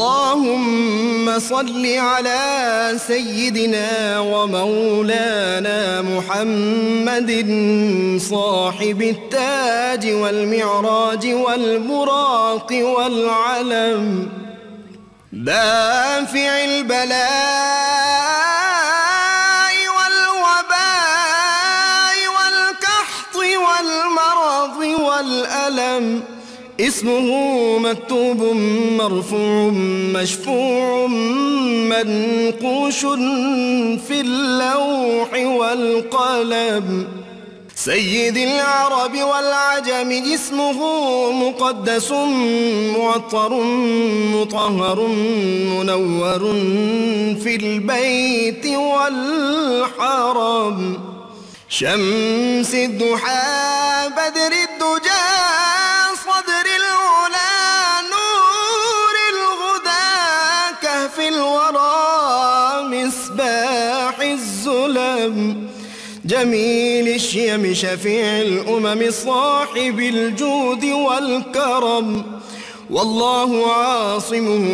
اللهم صل على سيدنا ومولانا محمد صاحب التاج والمعراج والبراق والعلم، دافع البلاء والوباء والقحط والمرض والألم، اسمه مكتوب مرفوع مشفوع منقوش في اللوح والقلم، سيد العرب والعجم، اسمه مقدس معطر مطهر منور في البيت والحرم، شمس الضحى بدر الدجى صدر العلا نور الهدى كهف الورى مصباح الظلم، جميل الشيم شفيع الأمم صاحب الجود والكرم، والله عاصمه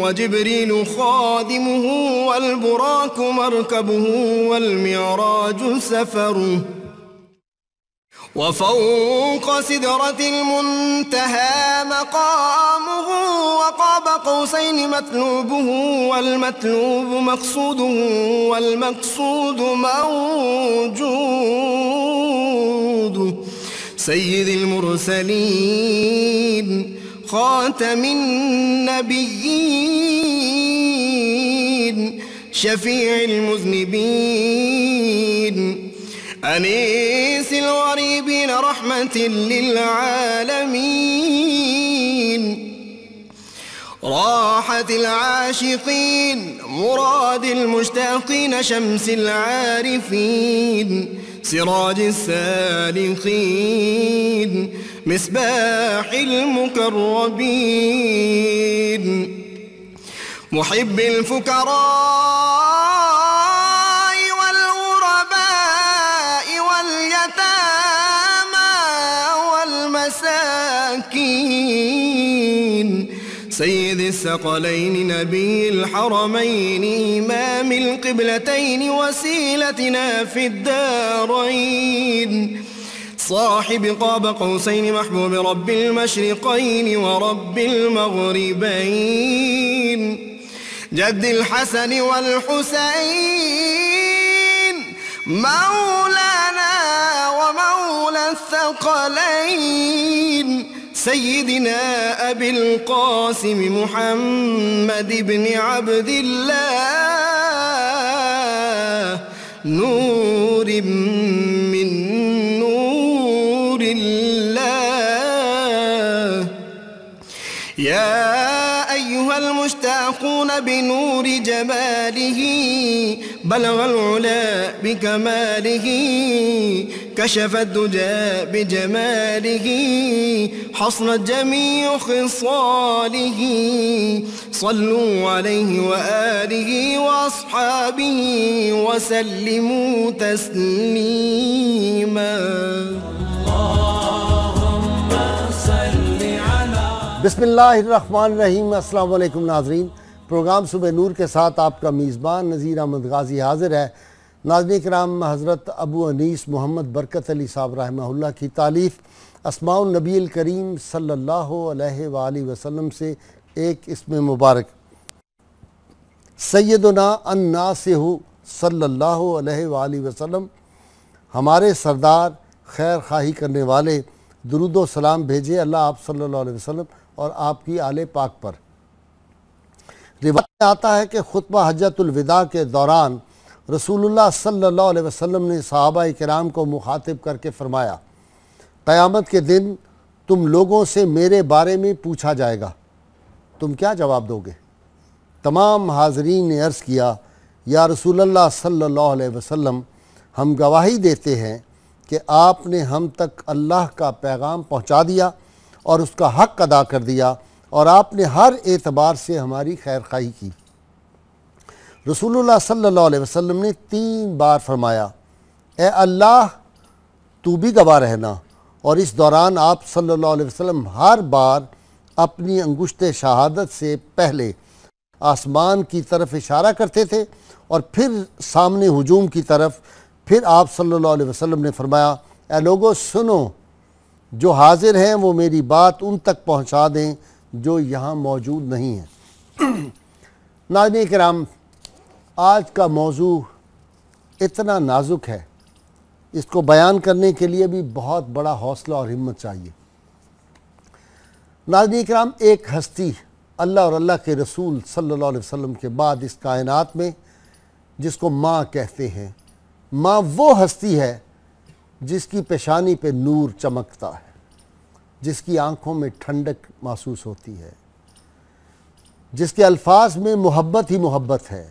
وجبريل خادمه والبراق مركبه والمعراج سفره، وفوق سدرة المنتهى مقامه، وقاب قوسين مطلوبه والمطلوب مقصوده والمقصود موجوده، سيد المرسلين خاتم النبيين شفيع المذنبين، أنيس الغريبين رحمة للعالمين، راحة العاشقين مراد المشتاقين، شمس العارفين سراج السالكين مصباح المقربين، محب الفقراء والغرباء واليتامى والمساكين، سيد الثقلين نبي الحرمين إمام القبلتين وسيلتنا في الدارين، صاحب قاب قوسين محبوب رب المشرقين ورب المغربين، جد الحسن والحسين مولانا ومولى الثقلين، سيدنا أبي القاسم محمد بن عبد الله، نور من نور الله، يا أيها المشتاقون بنور جماله، بلغ العلا بكماله، كشف الدجى بجماله، حصنت جميع خصاله، صلوا عليه وآله وأصحابه وسلموا تسليما. بسم اللہ الرحمن الرحیم۔ السلام علیکم ناظرین، پروگرام صبح نور کے ساتھ آپ کا میزبان نذیر احمد غازی حاضر ہے۔ ناظرین کرام، حضرت ابو انیس محمد برکت علی صاحب رحمہ اللہ کی تالیف اسماء النبی الکریم صلی اللہ علیہ وآلہ وسلم سے ایک اسم مبارک سیدنا الناصح صلی اللہ علیہ وآلہ وسلم، ہمارے سردار خیر خواہی کرنے والے، درود و سلام بھیجے اللہ آپ صلی اللہ علیہ وسلم اور آپ کی آل پاک پر۔ روایت میں آتا ہے کہ خطبہ حجۃ الوداع کے دوران رسول اللہ صلی اللہ علیہ وسلم نے صحابہ کرام کو مخاطب کر کے فرمایا، قیامت کے دن تم لوگوں سے میرے بارے میں پوچھا جائے گا، تم کیا جواب دو گے؟ تمام حاضرین نے عرض کیا، یا رسول اللہ صلی اللہ علیہ وسلم، ہم گواہی دیتے ہیں کہ آپ نے ہم تک اللہ کا پیغام پہنچا دیا اور اس کا حق ادا کر دیا، اور آپ نے ہر اعتبار سے ہماری خیر خواہی کی۔ رسول اللہ صلی اللہ علیہ وسلم نے 3 بار فرمایا، اے اللہ تو بھی گواہ رہنا، اور اس دوران آپ صلی اللہ علیہ وسلم ہر بار اپنی انگشت شہادت سے پہلے آسمان کی طرف اشارہ کرتے تھے اور پھر سامنے ہجوم کی طرف. پھر آپ صلی اللہ علیہ وسلم نے فرمایا اے لوگو سنو، جو حاضر ہیں وہ میری بات ان تک پہنچا دیں جو یہاں موجود نہیں ہیں. ناظرین کرام، آج کا موضوع اتنا نازک ہے، اس کو بیان کرنے کے لیے بھی بہت بڑا حوصلہ اور ہمت چاہیے. ناظرین کرام، ایک ہستی اللہ اور اللہ کے رسول صلی اللہ علیہ وسلم کے بعد اس کائنات میں جس کو ماں کہتے ہیں، ماں وہ ہستی ہے جس کی پیشانی پہ نور چمکتا ہے، جس کی آنکھوں میں ٹھنڈک محسوس ہوتی ہے، جس کے الفاظ میں محبت ہی محبت ہے،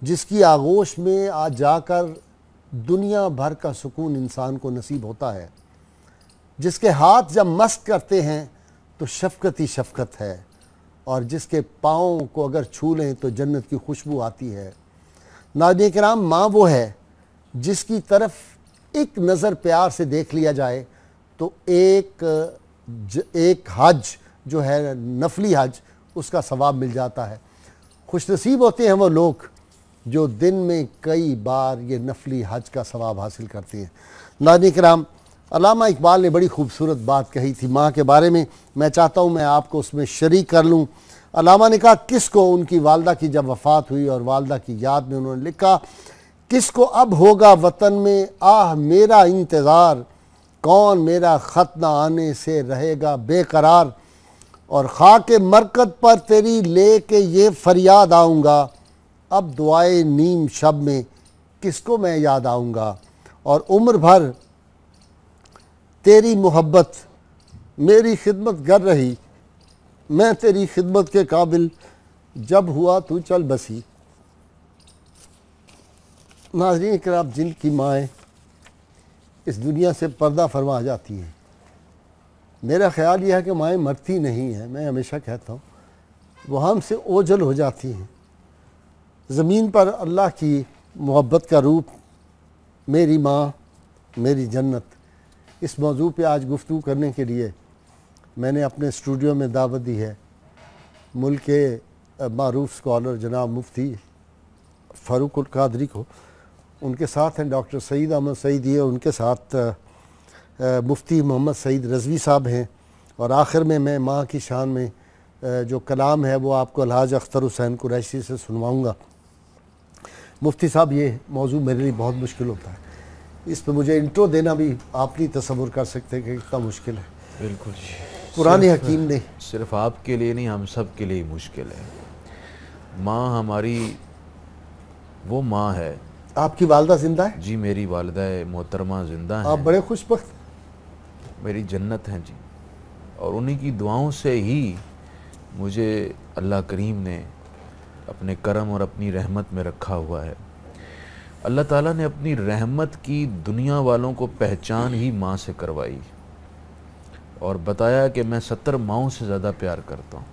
جس کی آغوش میں آ جا کر دنیا بھر کا سکون انسان کو نصیب ہوتا ہے، جس کے ہاتھ جب مست کرتے ہیں تو شفقت ہی شفقت ہے، اور جس کے پاؤں کو اگر چھو لیں تو جنت کی خوشبو آتی ہے. ناظرین کرام، ماں وہ ہے جس کی طرف ایک نظر پیار سے دیکھ لیا جائے تو ایک حج جو ہے نفلی حج، اس کا ثواب مل جاتا ہے. خوش نصیب ہوتے ہیں وہ لوگ جو دن میں کئی بار یہ نفلی حج کا ثواب حاصل کرتے ہیں. ناظرین کرام، علامہ اقبال نے بڑی خوبصورت بات کہی تھی ماں کے بارے میں، میں چاہتا ہوں میں آپ کو اس میں شریک کر لوں. علامہ نے کہا کس کو ان کی والدہ کی جب وفات ہوئی اور والدہ کی یاد میں انہوں نے لکھا، کس کو اب ہوگا وطن میں آہ میرا انتظار، کون میرا خط نہ آنے سے رہے گا بے قرار، اور خاک مرکت پر تیری لے کے یہ فریاد آؤں گا، اب دعائے نیم شب میں کس کو میں یاد آؤں گا، اور عمر بھر تیری محبت میری خدمت گر رہی، میں تیری خدمت کے قابل جب ہوا تو چل بسی. ناظرین کرام، جن کی مائیں اس دنیا سے پردہ فرما جاتی ہیں، میرا خیال یہ ہے کہ مائیں مرتی نہیں ہیں، میں ہمیشہ کہتا ہوں وہ ہم سے اوجھل ہو جاتی ہیں. زمین پر اللہ کی محبت کا روپ میری ماں میری جنت، اس موضوع پہ آج گفتگو کرنے کے لیے میں نے اپنے اسٹوڈیو میں دعوت دی ہے ملک کے معروف اسکالر جناب مفتی فاروق القادری کو. ان کے ساتھ ہیں ڈاکٹر سعید احمد سعیدی ہے، ان کے ساتھ مفتی محمد سعید رضوی صاحب ہیں، اور آخر میں ماں کی شان میں جو کلام ہے وہ آپ کو الحاج اختر حسین قریشی سے سنواؤں گا. مفتی صاحب، یہ موضوع میرے لیے بہت مشکل ہوتا ہے، اس پہ مجھے انٹرو دینا بھی آپ نہیں تصور کر سکتے کہ کتنا مشکل ہے. بالکل جی، قرآن حکیم نے صرف آپ کے لیے نہیں، ہم سب کے لیے مشکل ہے. ماں ہماری وہ ماں ہے. آپ کی والدہ زندہ ہے؟ جی، میری والدہ محترمہ زندہ ہیں. آپ بڑے خوش بخت. میری جنت ہیں جی، اور انہی کی دعاؤں سے ہی مجھے اللہ کریم نے اپنے کرم اور اپنی رحمت میں رکھا ہوا ہے. اللہ تعالیٰ نے اپنی رحمت کی دنیا والوں کو پہچان ہی ماں سے کروائی اور بتایا کہ میں 70 ماؤں سے زیادہ پیار کرتا ہوں.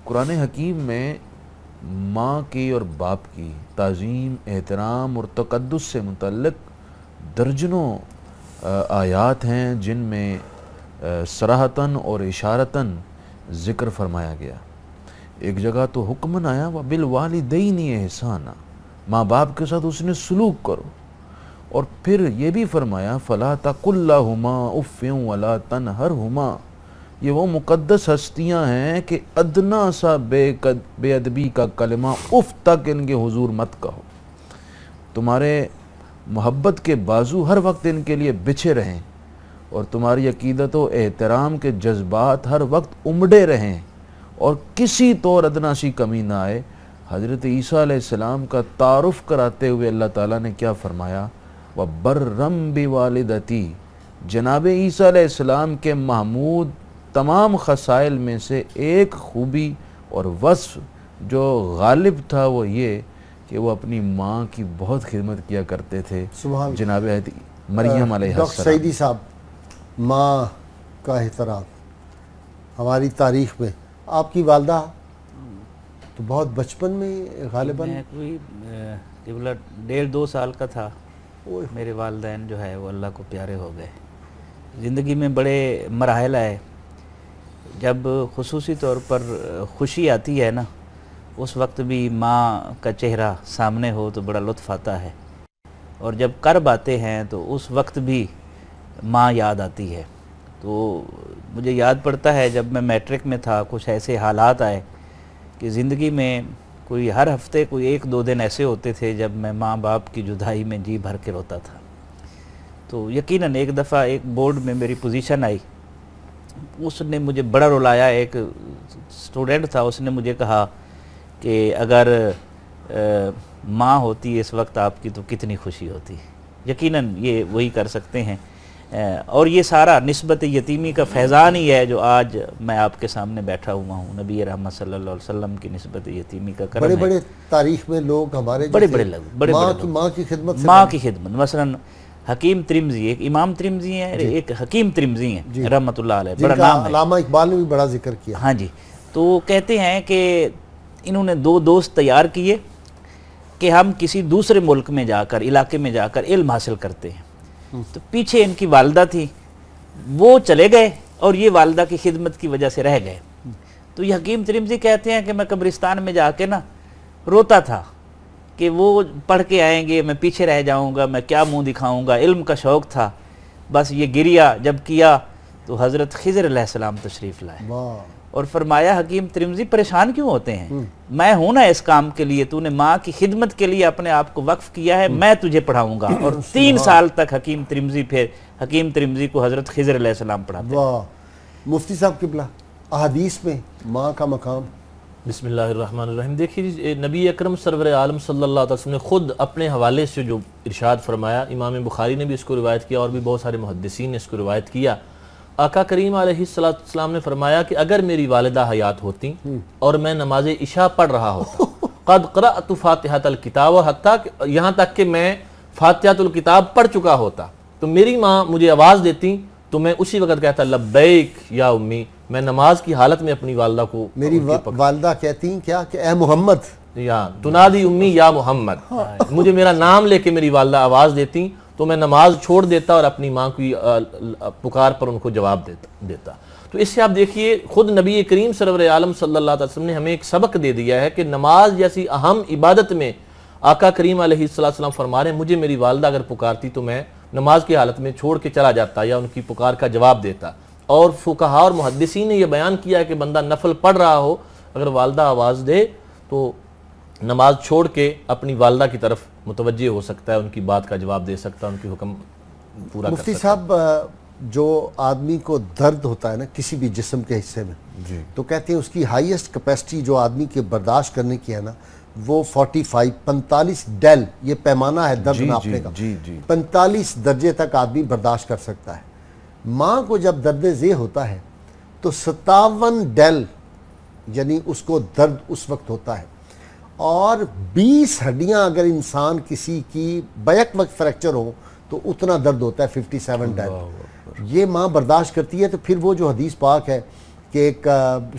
قرآن حکیم میں ماں کی اور باپ کی تعظیم، احترام اور تقدس سے متعلق درجنوں آیات ہیں جن میں صراحتاً اور اشارتاً ذکر فرمایا گیا. ایک جگہ تو حکمن آیا وَبِالْوَالِدَيْنِ احسانا، ماں باپ کے ساتھ اس نے سلوک کرو. اور پھر یہ بھی فرمایا فَلَا تَقُلْ لَهُمَا اُفٍّ وَلَا تَنْهَرْهُمَا. یہ وہ مقدس ہستیاں ہیں کہ ادنا سا بے ادبی کا کلمہ اف تک ان کے حضور مت کہو. تمہارے محبت کے بازو ہر وقت ان کے لیے بچھے رہیں اور تمہاری عقیدت و احترام کے جذبات ہر وقت امڑے رہیں اور کسی طور ادنا سی کمی نہ آئے. حضرت عیسیٰ علیہ السلام کا تعارف کراتے ہوئے اللہ تعالیٰ نے کیا فرمایا؟ وَبَرًّا بِوَالِدَتِي. جناب عیسیٰ علیہ السلام کے محمود تمام خصائل میں سے ایک خوبی اور وصف جو غالب تھا وہ یہ کہ وہ اپنی ماں کی بہت خدمت کیا کرتے تھے. سبحان جناب مریم علیہ ڈاکٹر السلام. سعیدی صاحب، ماں کا احترام ہماری تاریخ میں، آپ کی والدہ تو بہت بچپن میں غالباً میں کوئی 1.5-2 سال کا تھا، میرے والدین جو ہے وہ اللہ کو پیارے ہو گئے. زندگی میں بڑے مراحل آئے. جب خصوصی طور پر خوشی آتی ہے نا اس وقت بھی ماں کا چہرہ سامنے ہو تو بڑا لطف آتا ہے، اور جب کرب آتے ہیں تو اس وقت بھی ماں یاد آتی ہے۔ تو مجھے یاد پڑتا ہے جب میں میٹرک میں تھا، کچھ ایسے حالات آئے کہ زندگی میں کوئی ہر ہفتے کوئی 1-2 دن ایسے ہوتے تھے جب میں ماں باپ کی جدائی میں جی بھر کے روتا تھا۔ تو یقیناً ایک دفعہ ایک بورڈ میں میری پوزیشن آئی، اس نے مجھے بڑا رلایا۔ ایک اسٹوڈنٹ تھا، اس نے مجھے کہا کہ اگر ماں ہوتی اس وقت آپ کی تو کتنی خوشی ہوتی۔ یقیناً یہ وہی کر سکتے ہیں، اور یہ سارا نسبت یتیمی کا فیضان ہی ہے جو آج میں آپ کے سامنے بیٹھا ہوا ہوں۔ نبی رحمت صلی اللہ علیہ وسلم کی نسبت یتیمی کا کرم ہے۔ بڑے بڑے تاریخ میں لوگ ہمارے بڑے بڑے لوگ، ماں کی خدمت سے، ماں کی خدمت، مثلاً حکیم ترمذی، ایک امام ترمذی ہیں، ایک حکیم ترمذی ہیں رحمت اللہ علیہ، بڑا نام ہے، علامہ اقبال نے بھی بڑا ذکر کیا۔ ہاں جی۔ تو کہتے ہیں کہ انہوں نے 2 دوست تیار کیے کہ ہم کسی دوسرے ملک میں جا کر، علاقے میں جا کر علم حاصل کرتے ہیں۔ تو پیچھے ان کی والدہ تھی، وہ چلے گئے اور یہ والدہ کی خدمت کی وجہ سے رہ گئے۔ تو یہ حکیم ترمذی کہتے ہیں کہ میں قبرستان میں جا کے نا روتا تھا کہ وہ پڑھ کے آئیں گے، میں پیچھے رہ جاؤں گا، میں کیا منہ دکھاؤں گا۔ علم کا شوق تھا، بس یہ گریا جب کیا تو حضرت خضر علیہ السلام تشریف لائے اور فرمایا حکیم ترمذی پریشان کیوں ہوتے ہیں، میں ہوں نا اس کام کے لیے، تو نے ماں کی خدمت کے لیے اپنے آپ کو وقف کیا ہے، میں تجھے پڑھاؤں گا۔ اور 3 سال تک حکیم ترمذی کو حضرت خضر علیہ السلام پڑھاتے ہیں۔ واہ، مفتی صاحب قبلہ، احادیث میں ماں کا مقام۔ بسم اللہ الرحمن الرحیم۔ دیکھیے نبی اکرم سرور عالم صلی اللہ علیہ وسلم نے خود اپنے حوالے سے جو ارشاد فرمایا، امام بخاری نے بھی اس کو روایت کیا اور بھی بہت سارے محدثین نے اس کو روایت کیا۔ آقا کریم علیہ السلام نے فرمایا کہ اگر میری والدہ حیات ہوتی اور میں نماز عشاء پڑھ رہا ہوتا، قد قرأت فاتحۃ الکتاب، حتیٰ یہاں تک کہ میں فاتحۃ الکتاب پڑھ چکا ہوتا، تو میری ماں مجھے آواز دیتی تو میں اسی وقت کہتا لبیک یا امی۔ میں نماز کی حالت میں اپنی والدہ کو، میری والدہ کہتی ہیں کیا کہ اے محمد، یا تنادی امی یا محمد، مجھے میرا نام لے کے میری والدہ آواز دیتی تو میں نماز چھوڑ دیتا اور اپنی ماں کی پکار پر ان کو جواب دیتا۔ تو اس سے آپ دیکھیے خود نبی کریم سرور عالم صلی اللہ علیہ وسلم نے ہمیں ایک سبق دے دیا ہے کہ نماز جیسی اہم عبادت میں آقا کریم علیہ السلام فرما رہے ہیں مجھے میری والدہ اگر پکارتی تو میں نماز کی حالت میں چھوڑ کے چلا جاتا یا ان کی پکار کا جواب دیتا۔ اور فقہا اور محدثین نے یہ بیان کیا ہے کہ بندہ نفل پڑھ رہا ہو، اگر والدہ آواز دے تو نماز چھوڑ کے اپنی والدہ کی طرف متوجہ ہو سکتا ہے، ان کی بات کا جواب دے سکتا ہے، ان کی حکم پورا کر سکتا ہے۔ مفتی صاحب، جو آدمی کو درد ہوتا ہے نا کسی بھی جسم کے حصے میں، تو کہتے ہیں اس کی ہائیسٹ کیپیسٹی جو آدمی کے برداشت کرنے کی ہے نا وہ 45 ڈیل، یہ پیمانہ ہے درد ناپنے کا، 45 درجے تک آدمی برداشت کر سکتا ہے۔ ماں کو جب درد ذیل ہوتا ہے تو 57 ڈیل یعنی اس کو درد اس وقت ہوتا ہے، اور 20 ہڈیاں اگر انسان کسی کی بیک وقت فریکچر ہو تو اتنا درد ہوتا ہے 57 ڈیل۔ یہ ماں برداشت کرتی ہے۔ تو پھر وہ جو حدیث پاک ہے کہ ایک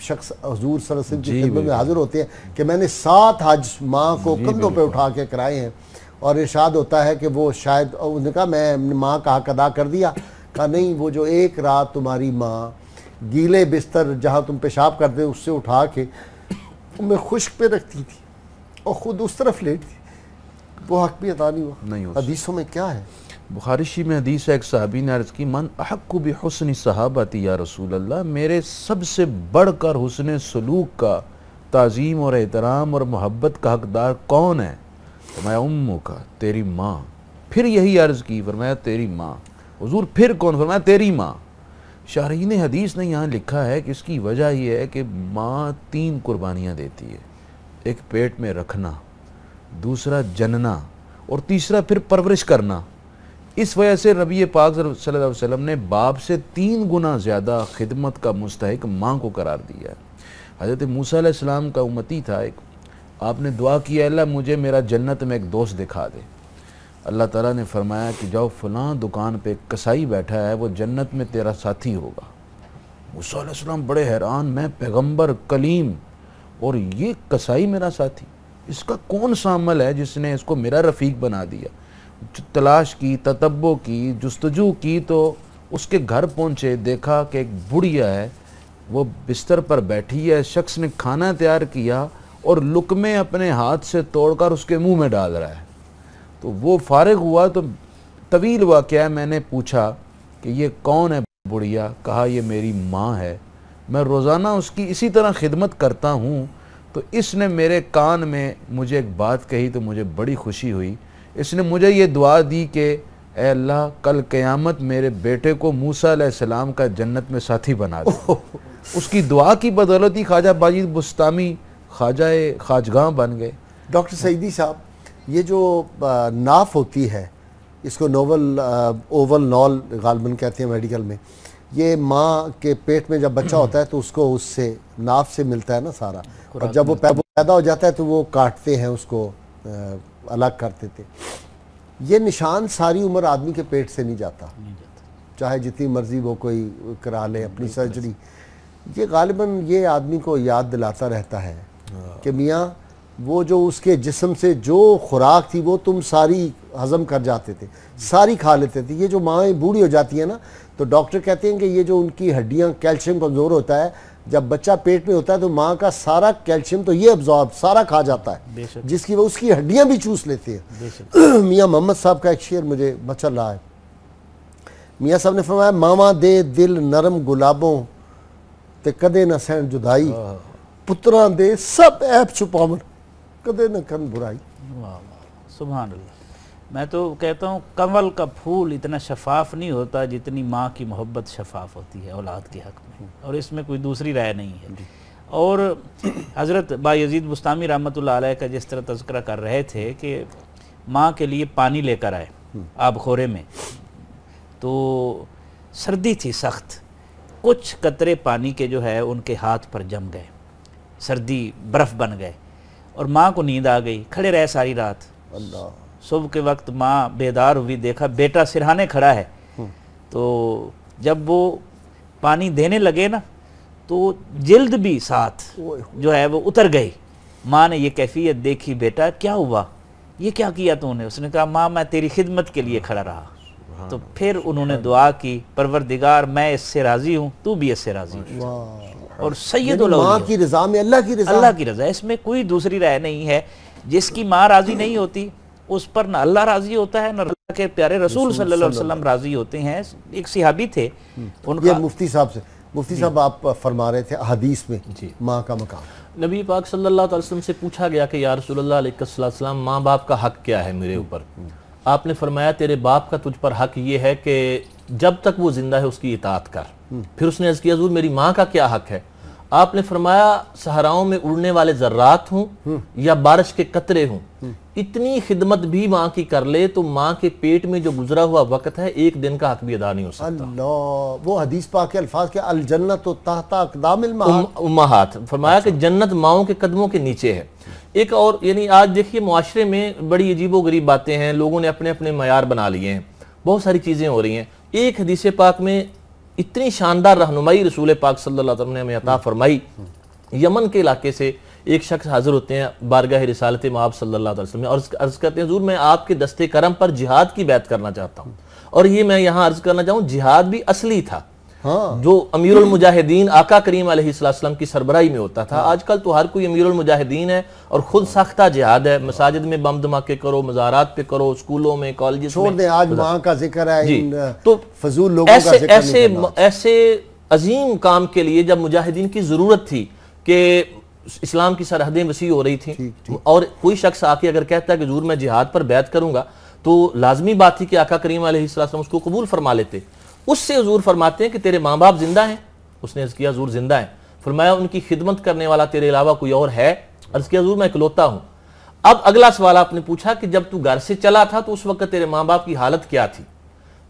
شخص حضور صلی اللہ علیہ وسلم کی خدمت میں حاضر ہوتے ہیں کہ میں نے 7 حج ماں کو کندھوں پہ اٹھا کے کرائے ہیں، اور ارشاد ہوتا ہے کہ وہ شاید انہوں نے کہا میں ماں کا حق ادا کر دیا، کہا نہیں، وہ جو ایک رات تمہاری ماں گیلے بستر جہاں تم پیشاب کرتے اس سے اٹھا کے میں خشک پہ رکھتی تھی اور خود اس طرف لیٹتی، وہ حق بھی عطا نہیں ہوا۔ حدیثوں میں کیا ہے؟ بخاری شریف میں حدیث ہے، ایک صحابی نے عرض کی من احق بحسن صحابتی یا رسول اللہ، میرے سب سے بڑھ کر حسن سلوک کا، تعظیم اور احترام اور محبت کا حقدار کون ہے؟ فرمایا امو کا، تیری ماں۔ پھر یہی عرض کی، فرمایا تیری ماں۔ حضور پھر کون؟ فرمایا تیری ماں۔ شارحین حدیث نے یہاں لکھا ہے کہ اس کی وجہ یہ ہے کہ ماں 3 قربانیاں دیتی ہے، ایک پیٹ میں رکھنا، دوسرا جننا، اور تیسرا پھر پرورش کرنا۔ اس وجہ سے نبی پاک صلی اللہ علیہ وسلم نے باپ سے 3 گنا زیادہ خدمت کا مستحق ماں کو قرار دیا ہے۔ حضرت موسیٰ علیہ السلام کا امتی تھا ایک، آپ نے دعا کیا اللہ مجھے میرا جنت میں ایک دوست دکھا دے۔ اللہ تعالیٰ نے فرمایا کہ جاؤ فلاں دکان پہ کسائی بیٹھا ہے، وہ جنت میں تیرا ساتھی ہوگا۔ موسیٰ علیہ السلام بڑے حیران، میں پیغمبر کلیم اور یہ کسائی میرا ساتھی، اس کا کون سا عمل ہے جس نے اس کو میرا رفیق بنا دیا؟ تلاش کی، تتبع کی، جستجو کی، تو اس کے گھر پہنچے، دیکھا کہ ایک بڑھیا ہے، وہ بستر پر بیٹھی ہے، شخص نے کھانا تیار کیا اور لقمے اپنے ہاتھ سے توڑ کر اس کے منہ میں ڈال رہا ہے. تو وہ فارغ ہوا تو طویل واقعہ ہے. میں نے پوچھا کہ یہ کون ہے بڑھیا؟ کہا یہ میری ماں ہے، میں روزانہ اس کی اسی طرح خدمت کرتا ہوں. تو اس نے میرے کان میں مجھے ایک بات کہی تو مجھے بڑی خوشی ہوئی. اس نے مجھے یہ دعا دی کہ اے اللہ کل قیامت میرے بیٹے کو موسیٰ علیہ السلام کا جنت میں ساتھی بنا دے. اس کی دعا کی بدولت ہی خواجہ باجی بستامی خواجہ خواجگاں بن گئے. ڈاکٹر سعیدی صاحب، یہ جو ناف ہوتی ہے، اس کو اوول نال غالباً کہتے ہیں میڈیکل میں، یہ ماں کے پیٹ میں جب بچہ ہوتا ہے تو اس کو اس سے ناف سے ملتا ہے نا سارا، اور جب وہ پیدا ہو جاتا ہے تو وہ کاٹتے ہیں اس کو، الگ کر دیتے. یہ نشان ساری عمر آدمی کے پیٹ سے نہیں جاتا، چاہے جتنی مرضی وہ کوئی کرا لے اپنی سرجری. یہ غالباً یہ آدمی کو یاد دلاتا رہتا ہے کہ میاں وہ جو اس کے جسم سے جو خوراک تھی وہ تم ساری ہضم کر جاتے تھے، ساری کھا لیتے تھے. یہ جو مائیں بوڑھی ہو جاتی ہیں نا تو ڈاکٹر کہتے ہیں کہ یہ جو ان کی ہڈیاں کیلشیم کمزور ہوتا ہے، جب بچہ پیٹ میں ہوتا ہے تو ماں کا سارا کیلشیم تو یہ ابزارب سارا کھا جاتا ہے، جس کی وہ اس کی ہڈیاں بھی چوس لیتے ہیں. میاں محمد صاحب کا ایک شعر مجھے بچل رہا ہے. میاں صاحب نے فرمایا ماما دے دل نرم گلابوں تے کدے نہ سہن جدائی، پتراں دے سب عیب چھپاون کدے نہ کرن برائی. سبحان اللہ. میں تو کہتا ہوں کنول کا پھول اتنا شفاف نہیں ہوتا جتنی ماں کی محبت شفاف ہوتی ہے اولاد کے حق میں، اور اس میں کوئی دوسری رائے نہیں ہے. اور حضرت بایزید بستامی رحمۃ اللہ علیہ کا جس طرح تذکرہ کر رہے تھے کہ ماں کے لیے پانی لے کر آئے آب خورے میں، تو سردی تھی سخت، کچھ قطرے پانی کے جو ہے ان کے ہاتھ پر جم گئے، سردی برف بن گئے، اور ماں کو نیند آ گئی، کھڑے رہے ساری رات. اللہ. صبح کے وقت ماں بیدار ہوئی، دیکھا بیٹا سرہانے کھڑا ہے. تو جب وہ پانی دینے لگے نا تو جلد بھی ساتھ جو ہے وہ اتر گئی. ماں نے یہ کیفیت دیکھی، بیٹا کیا ہوا، یہ کیا کیا تو نے؟ اس نے کہا ماں میں تیری خدمت کے لیے کھڑا رہا. تو پھر انہوں نے دعا کی پروردگار میں اس سے راضی ہوں، تو بھی اس سے راضی ہوں. اور سید ماں کی رضا میں اللہ کی رضا، اللہ کی رضا، اس میں کوئی دوسری رائے نہیں ہے. جس کی ماں راضی نہیں ہوتی اس پر نہ اللہ راضی ہوتا ہے نہ اللہ کے پیارے رسول صلی اللہ علیہ وسلم راضی ہوتے ہیں. ایک صحابی تھے ان کا، یہ مفتی صاحب سے، مفتی صاحب آپ فرما رہے تھے حدیث میں ماں کا مقام. نبی پاک صلی اللہ علیہ وسلم سے پوچھا گیا کہ یا رسول اللہ علیہ السلام ماں باپ کا حق کیا ہے میرے اوپر؟ آپ نے فرمایا تیرے باپ کا تجھ پر حق یہ ہے کہ جب تک وہ زندہ ہے اس کی اطاعت کر. پھر اس نے عرض کیا حضور میری ماں کا کیا حق ہے؟ آپ نے فرمایا صحراؤں میں اڑنے والے ذرات ہوں یا بارش کے قطرے ہوں، اتنی خدمت بھی ماں کی کر لے تو ماں کے پیٹ میں جو گزرا ہوا وقت ہے ایک دن کا حق بھی ادا نہیں ہو سکتا. اللہ. وہ حدیث پاک کے الفاظ کے الجنت تحت اقدام امہات، فرمایا کہ جنت ماؤں کے قدموں کے نیچے ہے. ایک اور یعنی آج دیکھیے معاشرے میں بڑی عجیب و غریب باتیں ہیں، لوگوں نے اپنے اپنے معیار بنا لیے ہیں، بہت ساری چیزیں ہو رہی ہیں. ایک حدیث پاک میں اتنی شاندار رہنمائی رسول پاک صلی اللہ علیہ وسلم نے ہمیں عطا فرمائی. یمن کے علاقے سے ایک شخص حاضر ہوتے ہیں بارگاہ رسالت مآب صلی اللہ علیہ وسلم میں، اور عرض کرتے ہیں حضور میں آپ کے دستے کرم پر جہاد کی بیعت کرنا چاہتا ہوں. اور یہ میں یہاں عرض کرنا چاہوں جہاد بھی اصلی تھا جو امیر المجاہدین آقا کریم علیہ السلام کی سربراہی میں ہوتا تھا. آج کل تو ہر کوئی امیر المجاہدین ہے اور خود ساختہ جہاد ہے، مساجد میں بم دھماکے کرو، مزارات پہ کرو، اسکولوں میں، کالجز میں. چھوڑ دیں آج ماں کا ذکر ہے، تو فضول لوگوں کا ذکر نہیں کرنا. ایسے عظیم کام کے لیے جب مجاہدین کی ضرورت تھی کہ اسلام کی سرحدیں وسیع ہو رہی تھیں، اور کوئی شخص آ کے اگر کہتا ہے کہ حضور میں جہاد پر بیعت کروں گا تو لازمی بات تھی کہ آقا کریم علیہ السلام اس کو قبول فرما لیتے. اس سے حضور فرماتے ہیں کہ تیرے ماں باپ زندہ ہیں؟ اس نے عرض کیا حضور زندہ ہیں. فرمایا ان کی خدمت کرنے والا تیرے علاوہ کوئی اور ہے؟ عرض کیا حضور میں اکلوتا ہوں. اب اگلا سوال آپ نے پوچھا کہ جب تو گھر سے چلا تھا تو اس وقت تیرے ماں باپ کی حالت کیا تھی؟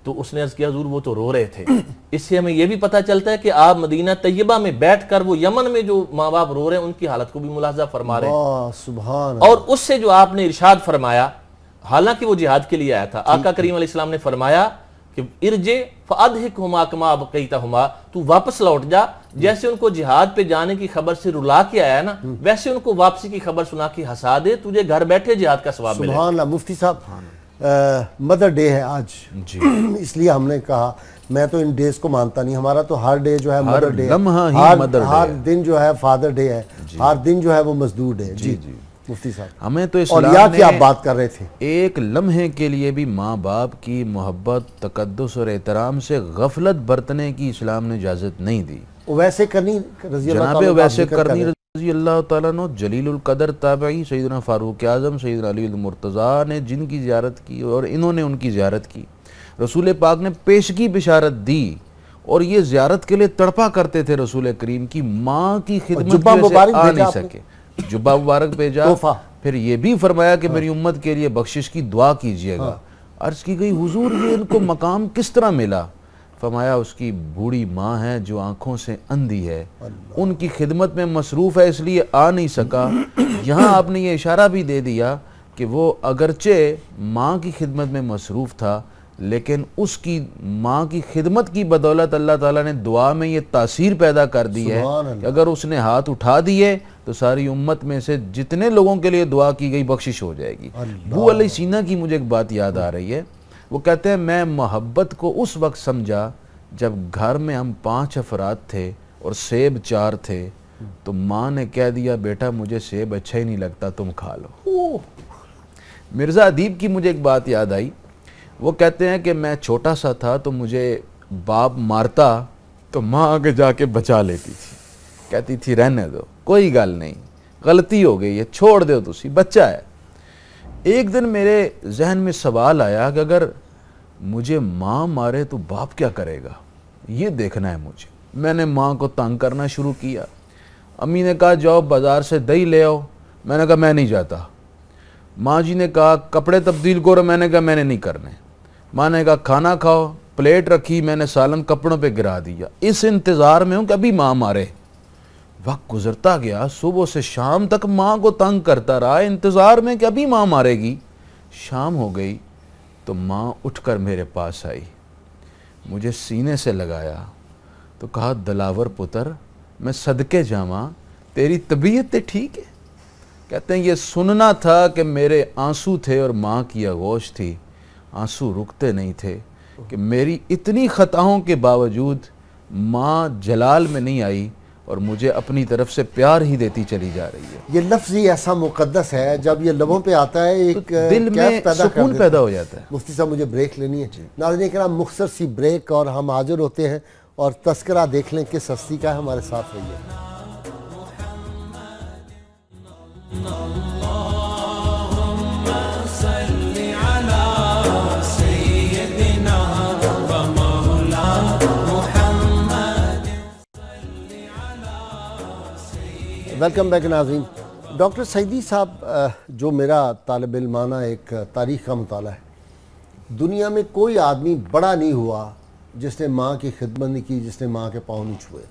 تو اس نے عرض کیا حضور وہ تو رو رہے تھے. اس سے ہمیں یہ بھی پتہ چلتا ہے کہ آپ مدینہ طیبہ میں بیٹھ کر وہ یمن میں جو ماں باپ رو رہے ہیں ان کی حالت کو بھی ملاحظہ فرما رہے ہیں. سبحان. اور اس سے جو آپ نے ارشاد فرمایا، حالانکہ وہ جہاد کے لیے آیا تھا، آقا کریم علیہ السلام نے فرمایا کہ ارجع فاضحکہما کما بقیتہما، تو واپس لوٹ جا، جیسے ان کو جہاد پہ جانے کی خبر سے رلا کے آیا نا ویسے ان کو واپسی کی خبر سنا کے ہنسا دے، تجھے گھر بیٹھے جہاد کا ثواب ملے. سبحان اللہ. مفتی صاحب مدر ڈے ہے آج، اس لیے ہم نے کہا، میں تو ان ڈیز کو مانتا نہیں، ہمارا تو ہر ڈے جو ہے مدر ڈے ہے، ہر دن جو ہے فادر ڈے ہے. ہر دن جو ہے وہ مزدور ہے. جی مفتی صاحب ہمیں تو اور اسلام یا نے کہ آپ بات کر رہے تھے ایک لمحے کے لیے بھی ماں باپ کی محبت، تقدس اور احترام سے غفلت برتنے کی اسلام نے اجازت نہیں دی. ویسے کرنی رضی اللہ جناب تعالیٰ ویسے کرنی رضی اللہ تعالیٰ عنہ جلیل القدر تابعی سیدنا فاروق اعظم سیدنا علی المرتضیٰ نے جن کی زیارت کی اور انہوں نے ان کی زیارت کی، رسول پاک نے پیشگی بشارت دی اور یہ زیارت کے لیے تڑپا کرتے تھے رسول کریم کی ماں کی خدمت جبہ کی وجہ سے مبارک آ بھیجا نہیں آپ نے؟ سکے. جبہ مبارک بھیجا، تحفہ. پھر یہ بھی فرمایا کہ میری امت کے لیے بخشش کی دعا کیجئے گا. عرض کی گئی حضور یہ ان کو مقام کس طرح ملا؟ فرمایا اس کی بوڑھی ماں ہے جو آنکھوں سے اندھی ہے، ان کی خدمت میں مصروف ہے اس لیے آ نہیں سکا. یہاں آپ نے یہ اشارہ بھی دے دیا کہ وہ اگرچہ ماں کی خدمت میں مصروف تھا لیکن اس کی ماں کی خدمت کی بدولت اللہ تعالیٰ نے دعا میں یہ تاثیر پیدا کر دی ہے کہ اگر اس نے ہاتھ اٹھا دیے تو ساری امت میں سے جتنے لوگوں کے لیے دعا کی گئی بخشش ہو جائے گی. بو علیہ سینہ کی مجھے ایک بات یاد آ رہی ہے. وہ کہتے ہیں میں محبت کو اس وقت سمجھا جب گھر میں ہم 5 افراد تھے اور سیب 4 تھے تو ماں نے کہہ دیا بیٹا مجھے سیب اچھا ہی نہیں لگتا تم کھا لو. مرزا ادیب کی مجھے ایک بات یاد آئی. وہ کہتے ہیں کہ میں چھوٹا سا تھا تو مجھے باپ مارتا تو ماں آگے جا کے بچا لیتی تھی، کہتی تھی رہنے دو کوئی گل نہیں، غلطی ہو گئی ہے چھوڑ دو تسی بچہ ہے. ایک دن میرے ذہن میں سوال آیا کہ اگر مجھے ماں مارے تو باپ کیا کرے گا، یہ دیکھنا ہے مجھے. میں نے ماں کو تنگ کرنا شروع کیا. امی نے کہا جاؤ بازار سے دہی لے آؤ، میں نے کہا میں نہیں جاتا. ماں جی نے کہا کپڑے تبدیل کرو، میں نے کہا میں نے نہیں کرنے. ماں نے کہا کھانا کھاؤ، پلیٹ رکھی، میں نے سالن کپڑوں پہ گرا دیا. اس انتظار میں ہوں کہ ابھی ماں مارے. وقت گزرتا گیا، صبح سے شام تک ماں کو تنگ کرتا رہا انتظار میں کہ ابھی ماں مارے گی. شام ہو گئی تو ماں اٹھ کر میرے پاس آئی، مجھے سینے سے لگایا تو کہا دلاور پتر میں صدقے جاواں تیری طبیعت ٹھیک ہے؟ کہتے ہیں یہ سننا تھا کہ میرے آنسو تھے اور ماں کی آغوش تھی. آنسو رکتے نہیں تھے کہ میری اتنی خطاؤں کے باوجود ماں جلال میں نہیں آئی اور مجھے اپنی طرف سے پیار ہی دیتی چلی جا رہی ہے. یہ لفظ ہی ایسا مقدس ہے جب یہ لبوں پہ آتا ہے ایک دل میں سکون پیدا ہو جاتا ہے. مفتی صاحب مجھے بریک لینی ہے. ناظرین کرام مختصر سی بریک اور ہم حاضر ہوتے ہیں اور تذکرہ دیکھ لیں کس ہستی کا ہے. ہمارے ساتھ رہیے. ویلکم بیک ناظرین. ڈاکٹر سعیدی صاحب جو میرا طالب علمانہ ایک تاریخ کا مطالعہ ہے، دنیا میں کوئی آدمی بڑا نہیں ہوا جس نے ماں کی خدمت نہیں کی، جس نے ماں کے پاؤں نہیں چھوئے.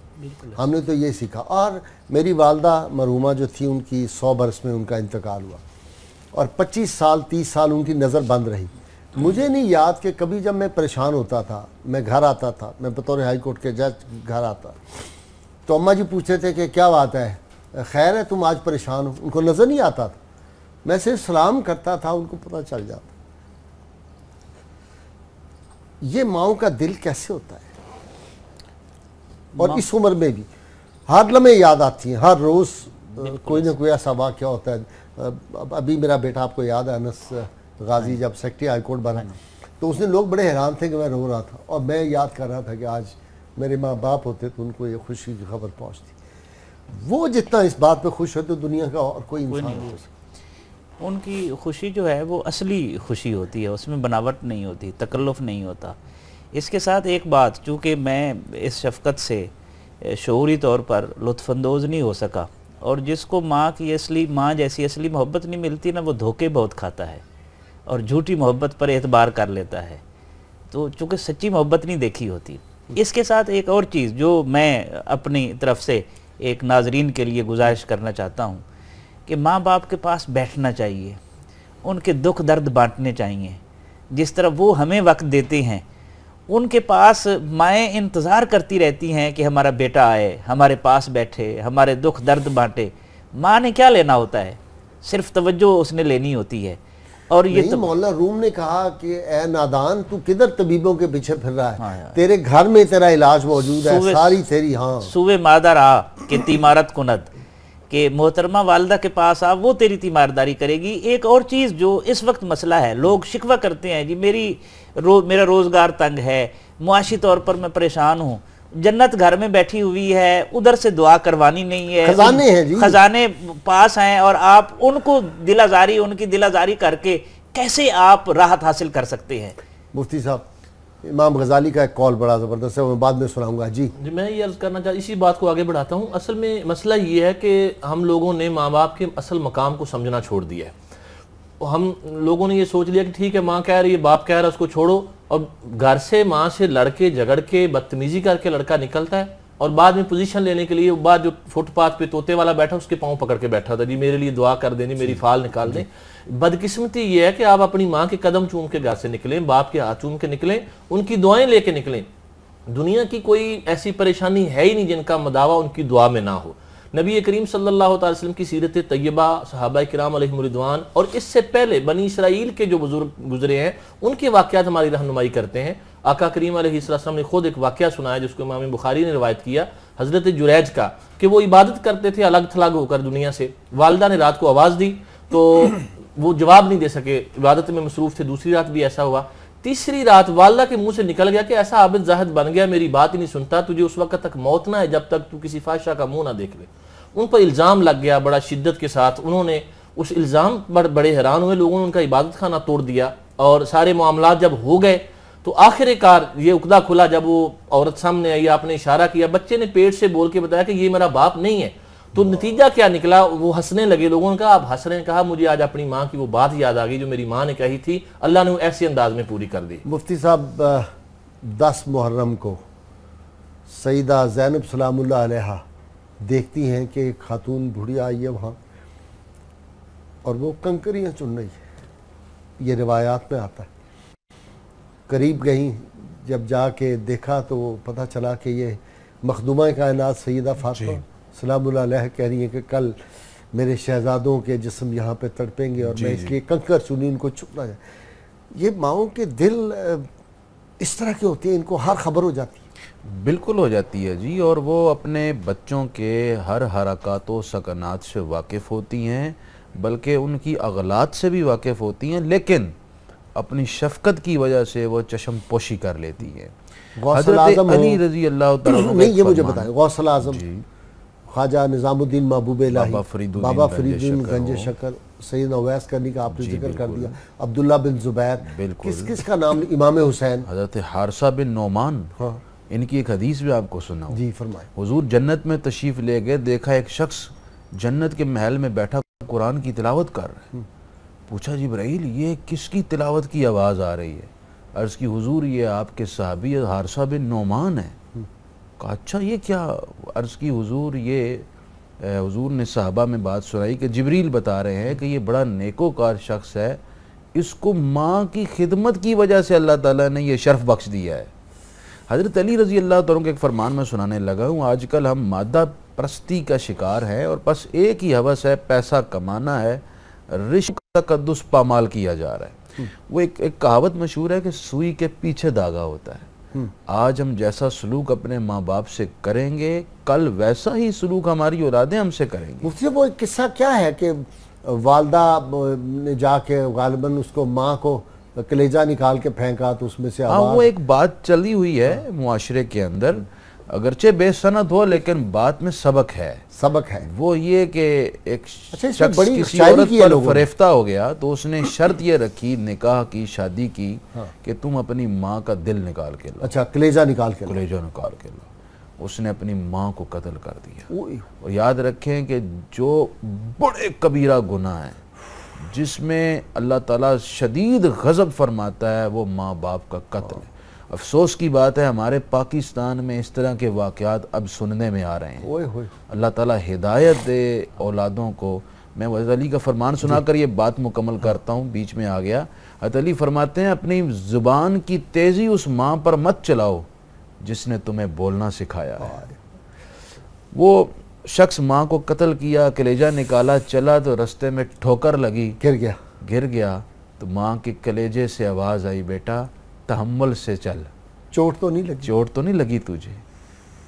ہم نے تو یہ سیکھا. اور میری والدہ مرحومہ جو تھی ان کی 100 برس میں ان کا انتقال ہوا اور 25 سال 30 سال ان کی نظر بند رہی. مجھے نہیں یاد کہ کبھی جب میں پریشان ہوتا تھا، میں گھر آتا تھا، میں بطور ہائی کورٹ کے جج گھر آتا تو اماں جی پوچھتے تھے کہ کیا بات ہے، خیر ہے تم آج پریشان ہو. ان کو نظر نہیں آتا تھا، میں صرف سلام کرتا تھا، ان کو پتہ چل جاتا. یہ ماؤں کا دل کیسے ہوتا ہے، اور اس عمر میں بھی ہر لمحے یاد آتی ہیں. ہر روز کوئی نہ کوئی ایسا واقعہ ہوتا ہے. ابھی میرا بیٹا آپ کو یاد ہے انس غازی جب سیکرٹری ہائی کورٹ بنا تو اس نے لوگ بڑے حیران تھے کہ میں رو رہا تھا اور میں یاد کر رہا تھا کہ آج میرے ماں باپ ہوتے تو ان کو یہ خوشی کی خبر پہنچتی. وہ جتنا اس بات پہ خوش ہوتے دنیا کا اور کوئی انسان نہیں ہو سکتا. ان کی خوشی جو ہے وہ اصلی خوشی ہوتی ہے، اس میں بناوٹ نہیں ہوتی، تکلف نہیں ہوتا. اس کے ساتھ ایک بات، چونکہ میں اس شفقت سے شعوری طور پر لطف اندوز نہیں ہو سکا، اور جس کو ماں کی اصلی ماں جیسی اصلی محبت نہیں ملتی نا، وہ دھوکے بہت کھاتا ہے اور جھوٹی محبت پر اعتبار کر لیتا ہے. تو چونکہ سچی محبت نہیں دیکھی ہوتی. اس کے ساتھ ایک اور چیز جو میں اپنی طرف سے ایک ناظرین کے لیے گزارش کرنا چاہتا ہوں کہ ماں باپ کے پاس بیٹھنا چاہیے، ان کے دکھ درد بانٹنے چاہیے. جس طرح وہ ہمیں وقت دیتے ہیں، ان کے پاس مائیں انتظار کرتی رہتی ہیں کہ ہمارا بیٹا آئے، ہمارے پاس بیٹھے، ہمارے دکھ درد بانٹے. ماں نے کیا لینا ہوتا ہے، صرف توجہ اس نے لینی ہوتی ہے. اور یہ مولانا روم نے کہا کہ اے نادان تو کدھر طبیبوں کے پیچھے پھر رہا ہے، تیرے گھر میں تیرا علاج موجود ہے، ساری تیری. ہاں سوئے مادر آ کہ تیمارت کند، کہ محترمہ والدہ کے پاس آ، وہ تیری تیمارداری کرے گی۔ ایک اور چیز جو اس وقت مسئلہ ہے، لوگ شکوہ کرتے ہیں جی میرا روزگار تنگ ہے، معاشی طور پر میں پریشان ہوں، جنت گھر میں بیٹھی ہوئی ہے، ادھر سے دعا کروانی نہیں ہے، خزانے ہیں جی، خزانے پاس ہیں، اور آپ ان کو ان کی دل آزاری کر کے کیسے آپ راحت حاصل کر سکتے ہیں؟ مفتی صاحب، امام غزالی کا ایک کال بڑا زبردست ہے، وہ بعد میں سناؤں گا۔ جی میں یہ عرض کرنا چاہتا، اسی بات کو آگے بڑھاتا ہوں۔ اصل میں مسئلہ یہ ہے کہ ہم لوگوں نے ماں باپ کے اصل مقام کو سمجھنا چھوڑ دیا ہے۔ ہم لوگوں نے یہ سوچ لیا کہ ٹھیک ہے، ماں کہہ رہی ہے، باپ کہہ رہا ہے، اس کو چھوڑو، اور گھر سے ماں سے لڑ کے جھگڑ کے بدتمیزی کر کے لڑکا نکلتا ہے، اور بعد میں پوزیشن لینے کے لیے بعد جو فٹ پاتھ پہ طوطے والا بیٹھا اس کے پاؤں پکڑ کے بیٹھا تھا، جی میرے لیے دعا کر دیں، میری فال نکال دیں۔ بدقسمتی یہ ہے کہ آپ اپنی ماں کے قدم چوم کے گھر سے نکلیں، باپ کے ہاتھ چوم کے نکلیں، ان کی دعائیں لے کے نکلیں۔ دنیا کی کوئی ایسی پریشانی ہے ہی نہیں جن کا مداوع ان کی دعا میں نہ ہو۔ نبی کریم صلی اللہ علیہ وسلم کی سیرت طیبہ، صحابہ کرام علیہم رضوان، اور اس سے پہلے بنی اسرائیل کے جو بزرگ گزرے ہیں ان کے واقعات ہماری رہنمائی کرتے ہیں۔ آقا کریم علیہ السلام نے خود ایک واقعہ سنایا جس کو امام بخاری نے روایت کیا، حضرت جریج کا، کہ وہ عبادت کرتے تھے الگ تھلگ ہو کر دنیا سے۔ والدہ نے رات کو آواز دی تو وہ جواب نہیں دے سکے، عبادت میں مصروف تھے۔ دوسری رات بھی ایسا ہوا، تیسری رات والدہ کے منہ سے نکل گیا کہ ایسا عابد زاہد بن گیا، میری بات ہی نہیں سنتا، تجھے اس وقت تک موت نہ ہے جب تک تو کسی فاحشہ کا منہ نہ دیکھ لے۔ ان پر الزام لگ گیا بڑا شدت کے ساتھ، انہوں نے اس الزام پر بڑے حیران ہوئے، لوگوں نے ان کا عبادت خانہ توڑ دیا، اور سارے معاملات جب ہو گئے تو آخر کار یہ عقدہ کھلا جب وہ عورت سامنے آئی، آپ نے اشارہ کیا، بچے نے پیٹ سے بول کے بتایا کہ یہ میرا باپ نہیں ہے، تو نتیجہ کیا نکلا؟ وہ ہنسنے لگے، لوگوں نے کہا آپ ہنس رہے ہیں؟ کہا مجھے آج اپنی ماں کی وہ بات یاد آ گئی جو میری ماں نے کہی تھی، اللہ نے وہ ایسے انداز میں پوری کر دی۔ مفتی صاحب، 10 محرم کو سیدہ زینب سلام اللہ علیہا دیکھتی ہیں کہ ایک خاتون بوڑھیا آئی ہے وہاں اور وہ کنکریاں چن رہی ہے، یہ روایات میں آتا ہے۔ قریب گئیں، جب جا کے دیکھا تو پتہ چلا کہ یہ مخدومہ کائنات سیدہ فاطمہ سلام اللہ علیہ کہہ رہی ہیں کہ کل میرے شہزادوں کے جسم یہاں پہ تڑپیں گے اور میں اس لیے کنکر چنی ان کو چھپنا ہے۔ یہ ماؤں کے دل اس طرح کے ہوتے ہیں، ان کو ہر خبر ہو جاتی ہے۔ بالکل ہو جاتی ہے جی، اور وہ اپنے بچوں کے ہر حرکات و سکنات سے واقف ہوتی ہیں، بلکہ ان کی اغلاط سے بھی واقف ہوتی ہیں، لیکن اپنی شفقت کی وجہ سے وہ چشم پوشی کر لیتی ہیں۔ غوث حضرت العظم علی رضی اللہ تعالیٰ عنہ نہیں، یہ مجھے فرمان، بتائیں، غوث العظم، خواجہ نظام الدین محبوب الہی، بابا فرید الدین گنج شکر، سیدنا اویس کرنی کا آپ نے ذکر کر دیا، عبداللہ بن زبیر، کس کس کا نام؟ امام حسین، حضرت حارثہ بن نعمان، ان کی ایک حدیث بھی آپ کو سناؤں۔ جی فرمائیں۔ حضور جنت میں تشریف لے گئے، دیکھا ایک شخص جنت کے محل میں بیٹھا قرآن کی تلاوت کر رہا ہے۔ پوچھا جبرائیل یہ کس کی تلاوت کی آواز آ رہی ہے؟ عرض کی حضور یہ آپ کے صحابی حارثہ بن نعمان ہے۔ کہا اچھا یہ کیا؟ عرض کی حضور یہ حضور نے صحابہ میں بات سنائی کہ جبریل بتا رہے ہیں کہ یہ بڑا نیکوکار شخص ہے، اس کو ماں کی خدمت کی وجہ سے اللہ تعالیٰ نے یہ شرف بخش دیا ہے۔ حضرت علی رضی اللہ تعالیٰ کے ایک فرمان میں سنانے لگا ہوں، آج کل ہم مادہ پرستی کا شکار ہیں اور بس ایک ہی ہوس ہے، پیسہ کمانا ہے، رشک تقدس پامال کیا جا رہا ہے۔ وہ ایک کہاوت مشہور ہے کہ سوئی کے پیچھے دھاگا ہوتا ہے۔ آج ہم جیسا سلوک اپنے ماں باپ سے کریں گے، کل ویسا ہی سلوک ہماری اولادیں ہم سے کریں گی۔ مفتی وہ قصہ کیا ہے کہ والدہ نے جا کے غالباً اس کو ماں کو کلیجہ نکال کے پھینکا تو اس میں سے آواز؟ وہ ایک بات چلی ہوئی ہے معاشرے کے اندر، اگرچہ بے سند ہو لیکن بات میں سبق ہے۔ سبق ہے وہ یہ کہ ایک شخص بڑی کسی شاعری عورت کی ہے پر لوگوں نے۔ فریفتہ ہو گیا تو اس نے شرط یہ رکھی، نکاح کی، شادی کی، کہ تم اپنی ماں کا دل نکال کے لاؤ، اچھا کلیجہ نکال کے کلیجہ نکال کے لاؤ۔ اس نے اپنی ماں کو قتل کر دیا۔ اور یاد رکھیں کہ جو بڑے کبیرہ گناہ ہیں جس میں اللہ تعالیٰ شدید غضب فرماتا ہے وہ ماں باپ کا قتل ہے۔ افسوس کی بات ہے ہمارے پاکستان میں اس طرح کے واقعات اب سننے میں آ رہے ہیں۔ اللہ تعالیٰ ہدایت دے اولادوں کو۔ میں حضرت علی کا فرمان سنا کر یہ بات مکمل کرتا ہوں، بیچ میں آ گیا۔ حضرت علی فرماتے ہیں اپنی زبان کی تیزی اس ماں پر مت چلاؤ جس نے تمہیں بولنا سکھایا ہے۔ وہ شخص ماں کو قتل کیا، کلیجہ نکالا، چلا تو رستے میں ٹھوکر لگی، گر گیا تو ماں کے کلیجے سے آواز آئی، بیٹا تحمل سے چل، چوٹ تو نہیں لگی؟ چوٹ تو نہیں لگی تجھے؟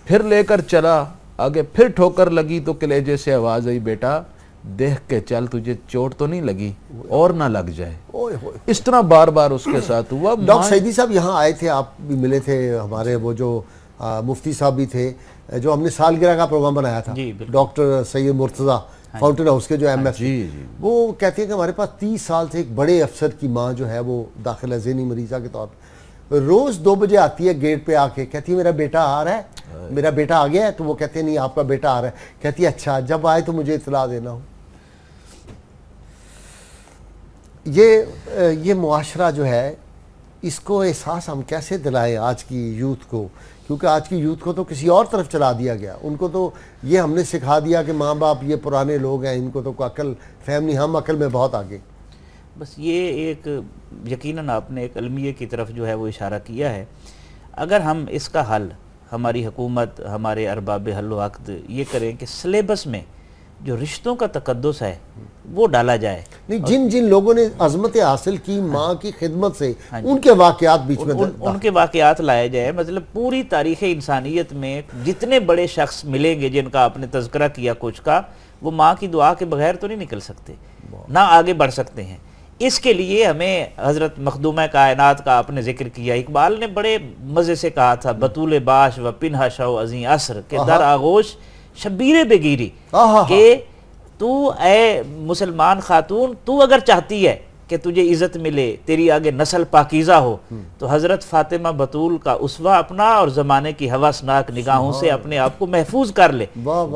پھر لے کر چلا آگے پھر ٹھوکر لگی تو کلیجے سے آواز آئی بیٹا دیکھ کے چل تجھے چوٹ تو نہیں لگی اور نہ لگ جائے. اس طرح بار بار اس کے ساتھ ہوا. ڈاکٹر سعیدی صاحب یہاں آئے تھے, آپ بھی ملے تھے, ہمارے وہ جو مفتی صاحب بھی تھے, جو ہم نے سالگرہ کا پروگرام بنایا تھا, ڈاکٹر سید مرتضیٰ فاؤنٹین ہاؤس کے جو ایم ایف, وہ کہتے ہیں کہ ہمارے پاس 30 سال سے ایک بڑے افسر کی ماں جو ہے وہ داخل ہے ذہنی مریضہ کے طور پر, روز 2 بجے آتی ہے گیٹ پہ آ کے, کہتی ہے میرا بیٹا آ رہا ہے, میرا بیٹا آ گیا ہے, تو وہ کہتے ہیں نہیں آپ کا بیٹا آ رہا ہے, کہتی ہے اچھا جب آئے تو مجھے اطلاع دینا ہو. یہ معاشرہ جو ہے اس کو احساس ہم کیسے دلائیں آج کی یوتھ کو, کیونکہ آج کی یوتھ کو تو کسی اور طرف چلا دیا گیا. ان کو تو یہ ہم نے سکھا دیا کہ ماں باپ یہ پرانے لوگ ہیں, ان کو تو کوئی عقل فہم نہیں, ہم عقل میں بہت آگے. بس یہ ایک یقیناً آپ نے ایک المیہ کی طرف جو ہے وہ اشارہ کیا ہے. اگر ہم اس کا حل, ہماری حکومت, ہمارے ارباب حل و عقد یہ کریں کہ سلیبس میں جو رشتوں کا تقدس ہے وہ ڈالا جائے. نہیں, جن لوگوں نے عظمت حاصل کی ماں کی خدمت سے, ان کے واقعات بیچ میں ان کے واقعات لائے جائے. مطلب پوری تاریخ انسانیت میں جتنے بڑے شخص ملیں گے جن کا آپ نے تذکرہ کیا کچھ کا, وہ ماں کی دعا کے بغیر تو نہیں نکل سکتے, نہ آگے بڑھ سکتے ہیں. اس کے لیے ہمیں حضرت مخدومہ کائنات کا آپ نے ذکر کیا. اقبال نے بڑے مزے سے کہا تھا, بطول باش و پنہا شو ازیں عصر کے در آغوش شبیر بگیری, کہ تو اے مسلمان خاتون, تو اگر چاہتی ہے کہ تجھے عزت ملے, تیری آگے نسل پاکیزہ ہو, تو حضرت فاطمہ بطول کا اسوہ اپنا اور زمانے کی ہوسناک نگاہوں سے اپنے آپ کو محفوظ کر لے.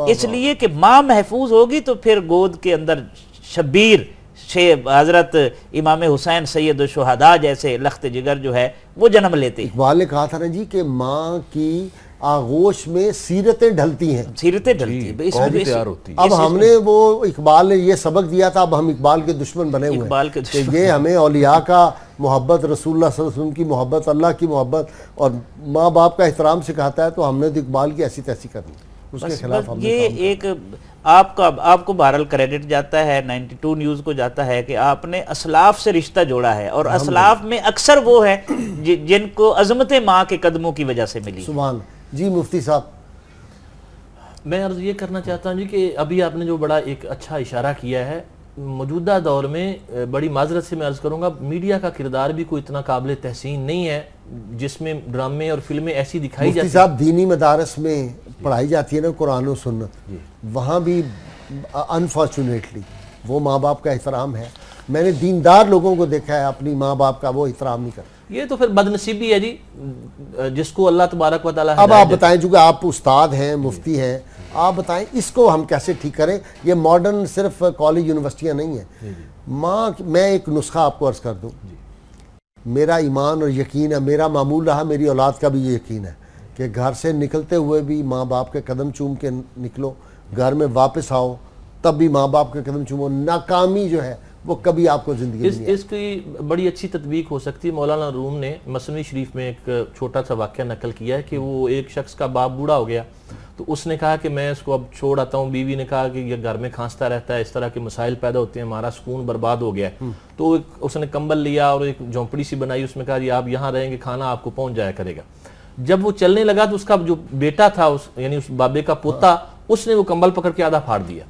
اس لیے کہ ماں محفوظ ہوگی تو پھر گود کے اندر شبیر حضرت امام حسین سید الشہداء جیسے لخت جگر جو ہے وہ جنم لیتے. اقبال نے کہا تھا نا جی کہ ماں کی آغوش میں سیرتیں ڈھلتی ہیں, سیرتیں ڈھلتی ہیں. اب ہم نے وہ اقبال نے یہ سبق دیا تھا, اب ہم اقبال کے دشمن بنے ہوئے ہیں کہ یہ ہمیں اولیاء کا محبت, رسول اللہ صلی اللہ علیہ وسلم کی محبت, اللہ کی محبت اور ماں باپ کا احترام سکھاتا ہے, تو ہم نے تو اقبال کی ایسی تیسی کرنی, اس کے خلاف ہم نے یہ ایک آپ کو بہرحال کریڈٹ جاتا ہے 92 نیوز کو جاتا ہے کہ آپ نے اسلاف سے رشتہ جوڑا ہے, اور اسلاف میں اکثر وہ ہیں جن کو عظمت ماں کے قدموں کی وجہ سے ملی. سبحان. جی مفتی صاحب, میں عرض یہ کرنا چاہتا ہوں جی کہ ابھی آپ نے جو بڑا ایک اچھا اشارہ کیا ہے, موجودہ دور میں بڑی معذرت سے میں عرض کروں گا, میڈیا کا کردار بھی کوئی اتنا قابل تحسین نہیں ہے جس میں ڈرامے اور فلمیں ایسی دکھائی جاتی ہیں. مفتی صاحب دینی مدارس میں پڑھائی جاتی ہے نا قرآن و سنت, وہاں بھی انفارچونیٹلی وہ ماں باپ کا احترام ہے. میں نے دیندار لوگوں کو دیکھا ہے اپنی ماں باپ کا وہ احترام نہیں کرتے. یہ تو پھر بدنصیبی ہے جی, جس کو اللہ تبارک و تعالیٰ. اب آپ بتائیں, چونکہ آپ استاد ہیں, مفتی ہیں, آپ بتائیں اس کو ہم کیسے ٹھیک کریں. یہ ماڈرن صرف کالج یونیورسٹیاں نہیں ہیں. ماں, میں ایک نسخہ آپ کو عرض کر دوں, میرا ایمان اور یقین ہے, میرا معمول رہا, میری اولاد کا بھی یہ یقین ہے کہ گھر سے نکلتے ہوئے بھی ماں باپ کے قدم چوم کے نکلو, گھر میں واپس آؤ تب بھی ماں باپ کے قدم چومو. ناکامی جو ہے وہ کبھی آپ کو زندگی میں اس کی بڑی اچھی تطبیق ہو سکتی ہے. مولانا روم نے مثنوی شریف میں ایک چھوٹا سا واقعہ نقل کیا ہے کہ وہ ایک شخص کا باپ بوڑھا ہو گیا, تو اس نے کہا کہ میں اس کو اب چھوڑ آتا ہوں. بیوی نے کہا کہ یہ گھر میں کھانستا رہتا ہے, اس طرح کے مسائل پیدا ہوتے ہیں, ہمارا سکون برباد ہو گیا ہے. تو اس نے کمبل لیا اور ایک جھونپڑی سی بنائی, اس میں کہا جی آپ یہاں رہیں گے, کھانا آپ کو پہنچ جایا کرے گا. جب وہ چلنے لگا تو اس کا جو بیٹا تھا, یعنی اس بابے کا پوتا, اس نے وہ کمبل پکڑ کے آدھا پھاڑ دیا,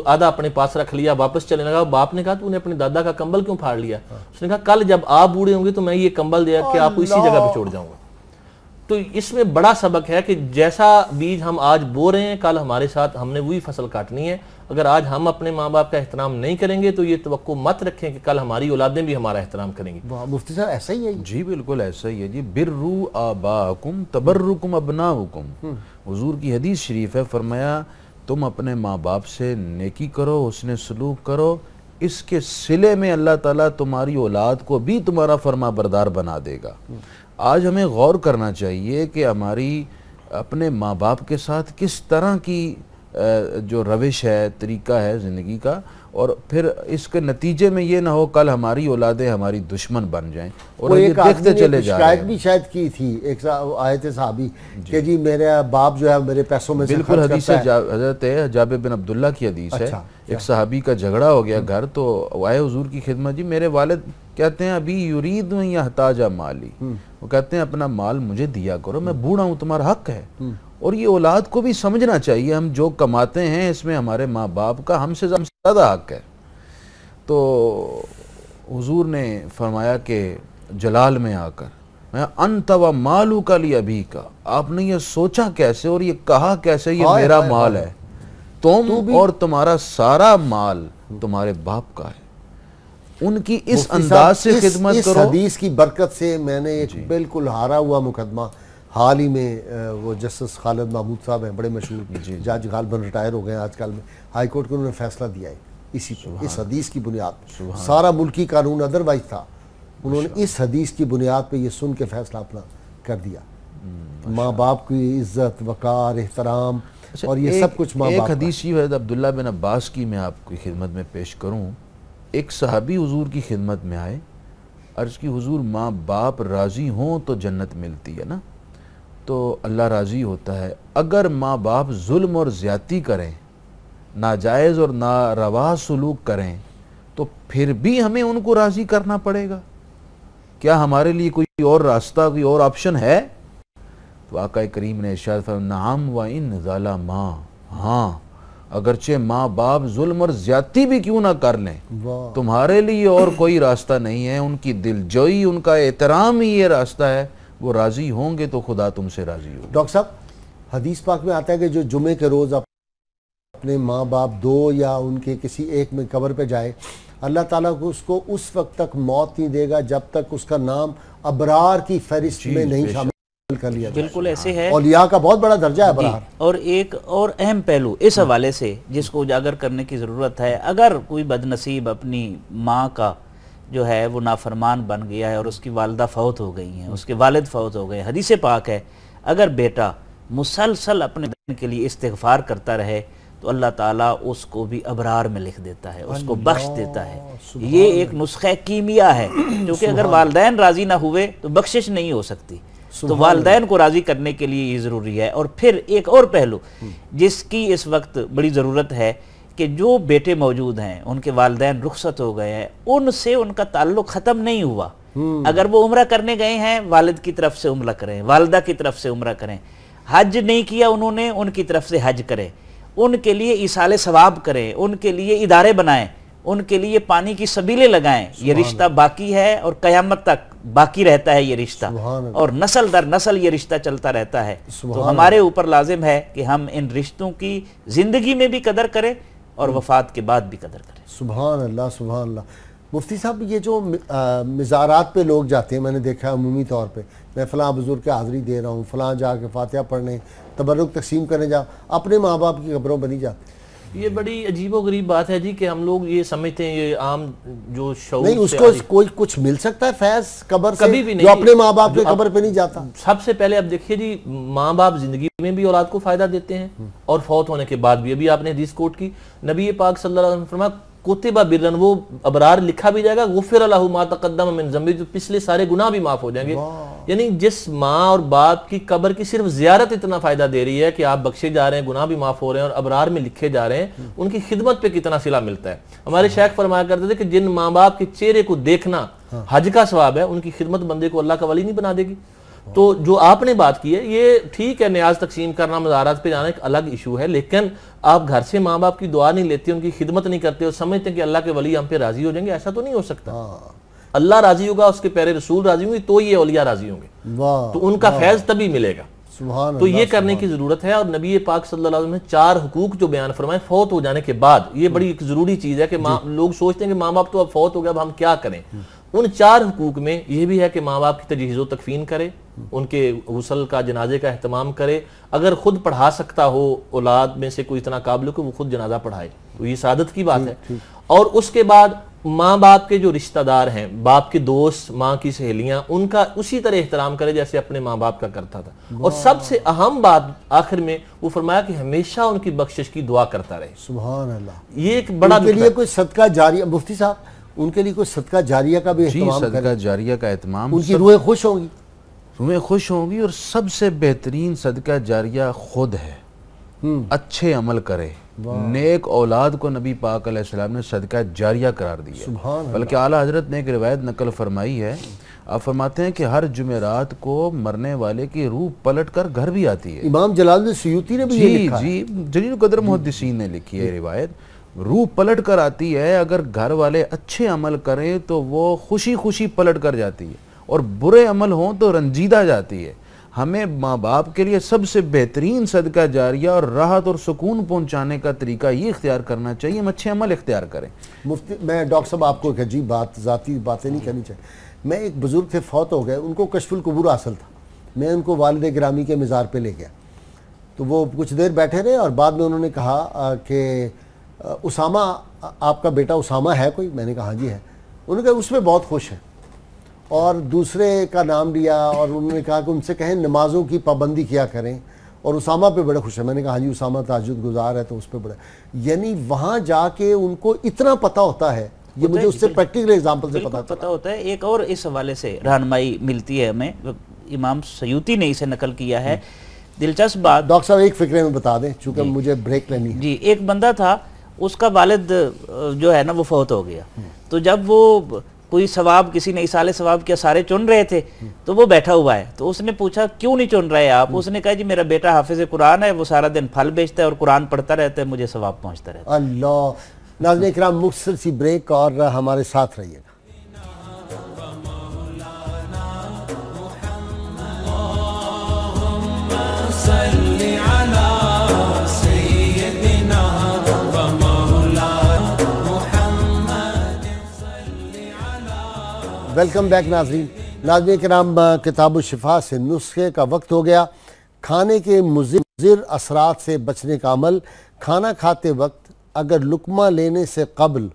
آدھا اپنے پاس رکھ لیا, واپس چلنے لگا. باپ نے کہا تو نے اپنے دادا کا کمبل کیوں پھاڑ لیا؟ اس نے کہا کل جب آپ بوڑھے ہوں گے تو میں یہ کمبل دیا کہ آپ کو اسی جگہ پہ چھوڑ جاؤں گا. تو اس میں بڑا سبق ہے کہ جیسا بیج ہم آج بو رہے ہیں, کل ہمارے ساتھ ہم نے وہی فصل کاٹنی ہے. اگر آج ہم اپنے ماں باپ کا احترام نہیں کریں گے تو یہ توقع مت رکھیں کہ کل ہماری اولادیں بھی ہمارا احترام کریں گی. مفتی صاحب ایسا ہی ہے جی, بالکل ایسا ہی ہے جی. برو آباکم تبرکم ابناؤکم. حضور کی حدیث شریف ہے, فرمایا تم اپنے ماں باپ سے نیکی کرو, حسن سلوک کرو, اس کے صلے میں اللہ تعالیٰ تمہاری اولاد کو بھی تمہارا فرما بردار بنا دے گا. آج ہمیں غور کرنا چاہیے کہ ہماری اپنے ماں باپ کے ساتھ کس طرح کی جو روش ہے, طریقہ ہے زندگی کا, اور پھر اس کے نتیجے میں یہ نہ ہو کل ہماری اولادیں ہماری دشمن بن جائیں. اور یہ دیکھتے چلے جا رہے ہیں. شاید بھی شاید کی تھی ایک آئے تھے صحابی کہ جی میرے باپ جو ہے میرے پیسوں میں سے خرچ کرتا ہے. بالکل حدیث حضرت جابر بن عبداللہ کی حدیث ہے. ایک صحابی کا جھگڑا ہو گیا گھر, تو آئے حضور کی خدمت, جی میرے والد کہتے ہیں ابھی یرید یحتاج مالی, وہ کہتے ہیں اپنا مال مجھے دیا کرو, میں بوڑھا ہوں, تمہارا حق ہے. اور یہ اولاد کو بھی سمجھنا چاہیے ہم جو کماتے ہیں اس میں ہمارے ماں باپ کا ہم سے زیادہ حق ہے. تو حضور نے فرمایا کہ جلال میں آ کر میں انت و مالو کا لی ابھی کا، آپ نے یہ سوچا کیسے اور یہ کہا کیسے یہ میرا مال ہے، تم اور تمہارا سارا مال تمہارے باپ کا ہے. ان کی اس انداز سے خدمت کرو. اس حدیث کی برکت سے میں نے ایک بالکل ہارا ہوا مقدمہ حال ہی میں، وہ جسٹس خالد محمود صاحب ہیں بڑے مشہور جج، غالباً ریٹائر ہو گئے ہیں آج کل میں، ہائی کورٹ کو انہوں نے فیصلہ دیا ہے اسی پہ، اس حدیث کی بنیاد پہ. سارا ملکی قانون ادروائز تھا، انہوں نے اس حدیث کی بنیاد پہ یہ سن کے فیصلہ اپنا کر دیا. ماں باپ کی عزت، وقار، احترام اور یہ سب کچھ ماں باپ. ایک حدیث یہ حضرت عبداللہ بن عباس کی میں آپ کی خدمت میں پیش کروں. ایک صحابی حضور کی خدمت میں آئے، عرض کی حضور ماں باپ راضی ہوں تو جنت ملتی ہے نا؟ تو اللہ راضی ہوتا ہے. اگر ماں باپ ظلم اور زیادتی کریں، ناجائز اور ناروا سلوک کریں تو پھر بھی ہمیں ان کو راضی کرنا پڑے گا. کیا ہمارے لیے کوئی اور راستہ، کوئی اور آپشن ہے؟ تو آقا کریم نے ارشاد فرمایا نعم و ان ظلما، ہاں اگرچہ ماں باپ ظلم اور زیادتی بھی کیوں نہ کر لیں، تمہارے لیے اور کوئی راستہ نہیں ہے. ان کی دلجوئی، ان کا احترام ہی یہ راستہ ہے. وہ راضی ہوں گے تو خدا تم سے راضی ہوگا. ڈاکٹر صاحب حدیث پاک میں آتا ہے کہ جو جمعے کے روز اپنے ماں باپ دو یا ان کے کسی ایک میں قبر پہ جائے، اللہ تعالیٰ کو اس کو اس وقت تک موت نہیں دے گا جب تک اس کا نام ابرار کی فہرست میں نہیں شامل کر لیا جائے. بالکل ایسے ہے. اولیاء کا بہت بڑا درجہ ہے ابرار. اور ایک اور اہم پہلو اس حوالے سے جس کو اجاگر کرنے کی ضرورت ہے، اگر کوئی بد نصیب اپنی ماں کا جو ہے وہ نافرمان بن گیا ہے اور اس کی والدہ فوت ہو گئی ہیں، اس کے والد فوت ہو گئے، حدیث پاک ہے اگر بیٹا مسلسل اپنے دین کے لیے استغفار کرتا رہے تو اللہ تعالیٰ اس کو بھی ابرار میں لکھ دیتا ہے، اس کو بخش دیتا ہے. یہ ایک نسخہ کیمیا ہے، کیونکہ اگر والدین راضی نہ ہوئے تو بخشش نہیں ہو سکتی. تو والدین کو راضی کرنے کے لیے یہ ضروری ہے. اور پھر ایک اور پہلو جس کی اس وقت بڑی ضرورت ہے کہ جو بیٹے موجود ہیں، ان کے والدین رخصت ہو گئے ہیں، ان سے ان کا تعلق ختم نہیں ہوا. اگر وہ عمرہ کرنے گئے ہیں، والد کی طرف سے عمرہ کریں، والدہ کی طرف سے عمرہ کریں. حج نہیں کیا انہوں نے، ان کی طرف سے حج کریں، ان کے لیے ایصال ثواب کریں، ان کے لیے ادارے بنائیں، ان کے لیے پانی کی سبیلیں لگائیں. یہ رشتہ باقی ہے اور قیامت تک باقی رہتا ہے یہ رشتہ، اور نسل در نسل یہ رشتہ چلتا رہتا ہے. تو ہمارے اوپر لازم ہے کہ ہم ان رشتوں کی زندگی میں بھی قدر کریں اور وفات کے بعد بھی قدر کریں. سبحان اللہ، سبحان اللہ. مفتی صاحب یہ جو مزارات پہ لوگ جاتے ہیں، میں نے دیکھا ہے عمومی طور پہ، میں فلاں بزرگ کے حاضری دے رہا ہوں، فلاں جا کے فاتحہ پڑھنے، تبرک تقسیم کرنے جا، اپنے ماں باپ کی قبروں بنی جاتے. یہ بڑی عجیب و غریب بات ہے جی کہ ہم لوگ یہ سمجھتے ہیں، یہ عام جو شعور نہیں، اس کو کوئی کچھ مل سکتا ہے فیض قبر سے کبھی بھی نہیں، جو اپنے ماں باپ کے قبر پہ نہیں جاتا. سب سے پہلے اب دیکھیے جی، ماں باپ زندگی میں بھی اولاد کو فائدہ دیتے ہیں اور فوت ہونے کے بعد بھی. ابھی آپ نے حدیث کوٹ کی، نبی پاک صلی اللہ علیہ وسلم نے فرمایا کتبہ برن، وہ ابرار لکھا بھی جائے گا، غفر لہ ما تقدم من ذنبہ، جو پچھلے سارے گناہ بھی معاف ہو جائیں گے. یعنی جس ماں اور باپ کی قبر کی صرف زیارت اتنا فائدہ دے رہی ہے کہ آپ بخشے جا رہے ہیں، گناہ بھی معاف ہو رہے ہیں اور ابرار میں لکھے جا رہے ہیں، ان کی خدمت پہ کتنا صلہ ملتا ہے. ہمارے شیخ فرمایا کرتے تھے کہ جن ماں باپ کے چہرے کو دیکھنا حج کا ثواب ہے، ان کی خدمت بندے کو اللہ کا ولی نہیں بنا دے گی. تو جو آپ نے بات کی ہے، یہ ٹھیک ہے، نیاز تقسیم کرنا، مزارات پہ جانا ایک الگ ایشو ہے، لیکن آپ گھر سے ماں باپ کی دعا نہیں لیتے، ان کی خدمت نہیں کرتے اور سمجھتے ہیں کہ اللہ کے ولی ہم پہ راضی ہو جائیں گے. ایسا تو نہیں ہو سکتا. اللہ راضی ہوگا، اس کے پیارے رسول راضی ہوں گے تو یہ اولیاء راضی ہوں گے، تو ان کا فیض تبھی ملے گا. تو یہ کرنے کی ضرورت ہے. اور نبی پاک صلی اللہ علیہ وسلم نے 4 حقوق جو بیان فرمائے فوت ہو جانے کے بعد، یہ بڑی ایک ضروری چیز ہے کہ لوگ سوچتے ہیں کہ ماں باپ تو اب فوت ہو گیا، اب ہم کیا کریں. ان 4 حقوق میں یہ بھی ہے کہ ماں باپ کی تجہیز و تکفین کرے، ان کے غسل کا، جنازے کا اہتمام کرے. اگر خود پڑھا سکتا ہو اولاد میں سے کوئی اتنا قابل ہو کہ وہ خود جنازہ پڑھائے تو یہ سعادت کی بات ہے. اور اس کے بعد ماں باپ کے جو رشتہ دار ہیں، باپ کے دوست، ماں کی سہیلیاں، ان کا اسی طرح احترام کرے جیسے اپنے ماں باپ کا کرتا تھا. اور سب سے اہم بات آخر میں وہ فرمایا کہ ہمیشہ ان کی بخشش کی دعا کرتا رہے. سبحان اللہ. یہ ایک بڑا ان کے لیے کوئی صدقہ جاریہ، مفتی صاحب ان کے لیے کوئی صدقہ جاریہ کا بھی اہتمام کرے. صدقہ جاریہ کا اہتمام، ان کی روحیں خوش ہوں گی، روحیں خوش ہوں گی. اور سب سے بہترین صدقہ جاریہ خود ہے، اچھے عمل کرے. نیک اولاد کو نبی پاک علیہ السلام نے صدقہ جاریہ قرار دیا. بلکہ اعلیٰ حضرت نے ایک روایت نقل فرمائی ہے، آپ فرماتے ہیں کہ ہر جمعرات کو مرنے والے کی روح پلٹ کر گھر بھی آتی ہے. امام جلال الدین سیوطی نے بھی یہ لکھا ہے. جی جلیل القدر محدثین نے لکھی ہے روایت. روح پلٹ کر آتی ہے، اگر گھر والے اچھے عمل کریں تو وہ خوشی خوشی پلٹ کر جاتی ہے، اور برے عمل ہوں تو رنجیدہ جاتی ہے. ہمیں ماں باپ کے لیے سب سے بہترین صدقہ جاریہ اور راحت اور سکون پہنچانے کا طریقہ یہ اختیار کرنا چاہیے، ہم اچھے عمل اختیار کریں. مفتی میں ڈاکٹر صاحب آپ کو ایک عجیب بات، ذاتی باتیں نہیں کرنی چاہیے. میں ایک بزرگ تھے، فوت ہو گئے، ان کو کشف القبور حاصل تھا. میں ان کو والد گرامی کے مزار پہ لے گیا تو وہ کچھ دیر بیٹھے رہے، اور بعد میں انہوں نے کہا کہ اسامہ آپ کا بیٹا اسامہ ہے کوئی؟ میں نے کہا ہاں جی ہے. انہوں نے کہا اس میں بہت خوش ہے، اور دوسرے کا نام لیا اور انہوں نے کہا کہ ان سے کہیں نمازوں کی پابندی کیا کریں، اور اسامہ پہ بڑے خوش ہے. میں نے کہا ہاں جی اسامہ تہجد گزار ہے تو اس پہ بڑا، یعنی وہاں جا کے ان کو اتنا پتہ ہوتا ہے. یہ مجھے اس سے پریکٹیکل ایگزامپل سے پتہ ہوتا ہے. ایک اور اس حوالے سے رہنمائی ملتی ہے ہمیں، امام سیوطی نے اسے نقل کیا ہے. دلچسپ بات ڈاکٹر صاحب ایک فکرے میں بتا دیں چونکہ مجھے بریک لینی ہے. جی، ایک بندہ تھا، اس کا والد جو ہے نا وہ فوت ہو گیا. تو جب وہ کوئی ثواب، کسی نے اصالِ ثواب کے سارے چن رہے تھے تو وہ بیٹھا ہوا ہے. تو اس نے پوچھا کیوں نہیں چن رہے آپ؟ اس نے کہا جی میرا بیٹا حافظ قرآن ہے، وہ سارا دن پھل بیچتا ہے اور قرآن پڑھتا رہتا ہے، مجھے ثواب پہنچتا رہتا ہے. اللہ. ناظرین کرام مختصر سی بریک اور ہمارے ساتھ رہیے گا. ویلکم بیک ناظرین. ناظرین کرام کتاب الشفا سے نسخے کا وقت ہو گیا. کھانے کے مضر اثرات سے بچنے کا عمل. کھانا کھاتے وقت اگر لقمہ لینے سے قبل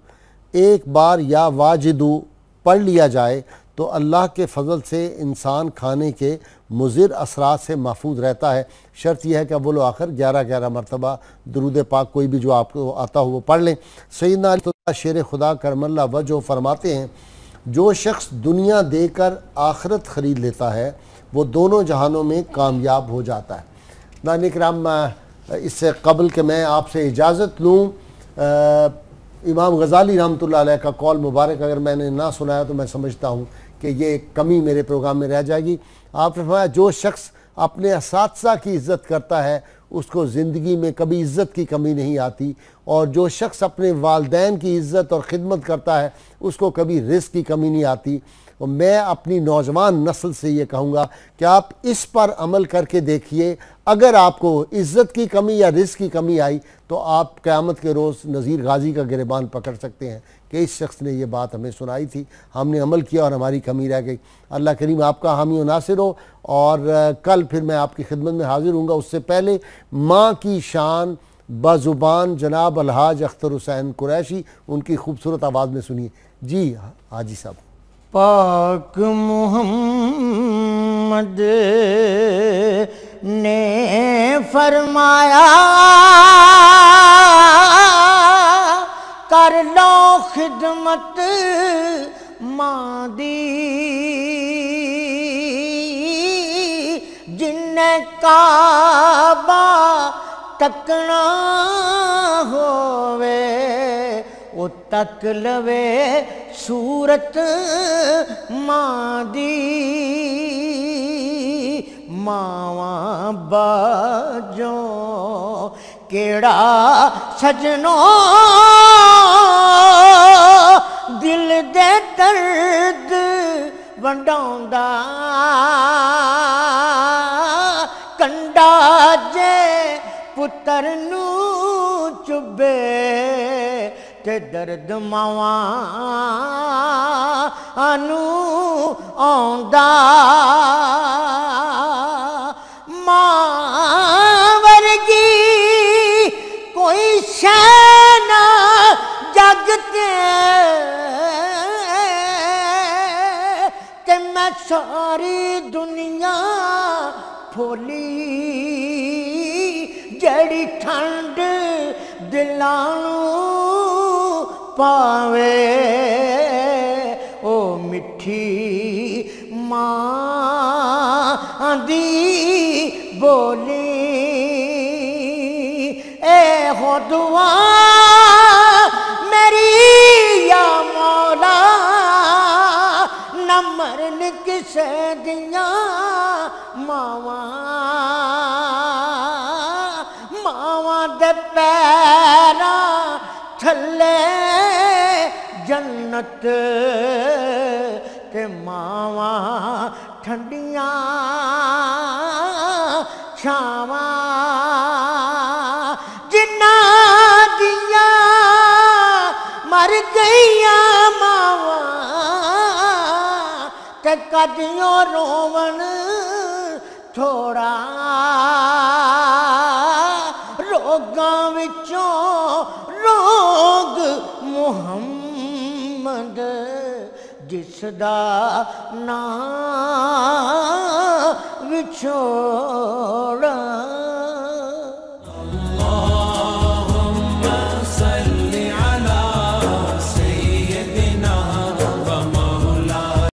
ایک بار یا واجدو پڑھ لیا جائے تو اللہ کے فضل سے انسان کھانے کے مضر اثرات سے محفوظ رہتا ہے. شرط یہ ہے کہ اول و آخر 11 مرتبہ درود پاک کوئی بھی جو آپ کو آتا ہو وہ پڑھ لیں. سیدنا علی شیر خدا کرم اللہ وجہ فرماتے ہیں جو شخص دنیا دے کر آخرت خرید لیتا ہے وہ دونوں جہانوں میں کامیاب ہو جاتا ہے. ناظرین کرام اس سے قبل کہ میں آپ سے اجازت لوں، امام غزالی رحمۃ اللہ علیہ کا قول مبارک اگر میں نے نہ سنایا تو میں سمجھتا ہوں کہ یہ کمی میرے پروگرام میں رہ جائے گی. آپ نے فرمایا جو شخص اپنے اساتذہ کی عزت کرتا ہے اس کو زندگی میں کبھی عزت کی کمی نہیں آتی، اور جو شخص اپنے والدین کی عزت اور خدمت کرتا ہے اس کو کبھی رزق کی کمی نہیں آتی. اور میں اپنی نوجوان نسل سے یہ کہوں گا کہ آپ اس پر عمل کر کے دیکھیے. اگر آپ کو عزت کی کمی یا رزق کی کمی آئی تو آپ قیامت کے روز نذیر غازی کا گریبان پکڑ سکتے ہیں کہ اس شخص نے یہ بات ہمیں سنائی تھی، ہم نے عمل کیا اور ہماری کمی رہ گئی. اللہ کریم آپ کا حامی و ناصر ہو. اور کل پھر میں آپ کی خدمت میں حاضر ہوں گا. اس سے پہلے ماں کی شان بازبان جناب الحاج اختر حسین قریشی، ان کی خوبصورت آواز میں سنیے. جی حاجی صاحب. پاک محمد نے فرمایا کر لو خدمت ماں دی جن کعبہ تکنا ہووے وہ تک لوے صورت ماں دی. ماواں باجوں کیڑا سجنوں دل دے درد ونڈاوندا کنڈا جے پتر نو چبے تے درد ماواں نو آوندا. ماں ورگی کوئی شے نہ جگ تے میں ساری دنیا پھولی جڑی ٹھنڈ دلاں نوں پاوے او مٹھی ماں دی بولی. اے ہو دعا میری یا مولا نہ مرن کے ਪੈਰਾਂ ਥੱਲੇ ਜੰਨਤ ਤੇ ਮਾਵਾਂ ਠੰਡੀਆਂ ਛਾਵਾਂ ਜਿਨ੍ਹਾਂ ਦੀਆਂ ਮਰ ਗਈਆਂ ਮਾਵਾਂ ਤੇ ਕදිਓ ਰੋਵਣ ਥੋੜਾ ਰੋਗਾਂ ਵਿੱਚੋਂ ਰੋਗ ਮੁਹੰਮਦ ਜਿਸ ਦਾ ਨਾਂ ਵਿਛੋੜਾ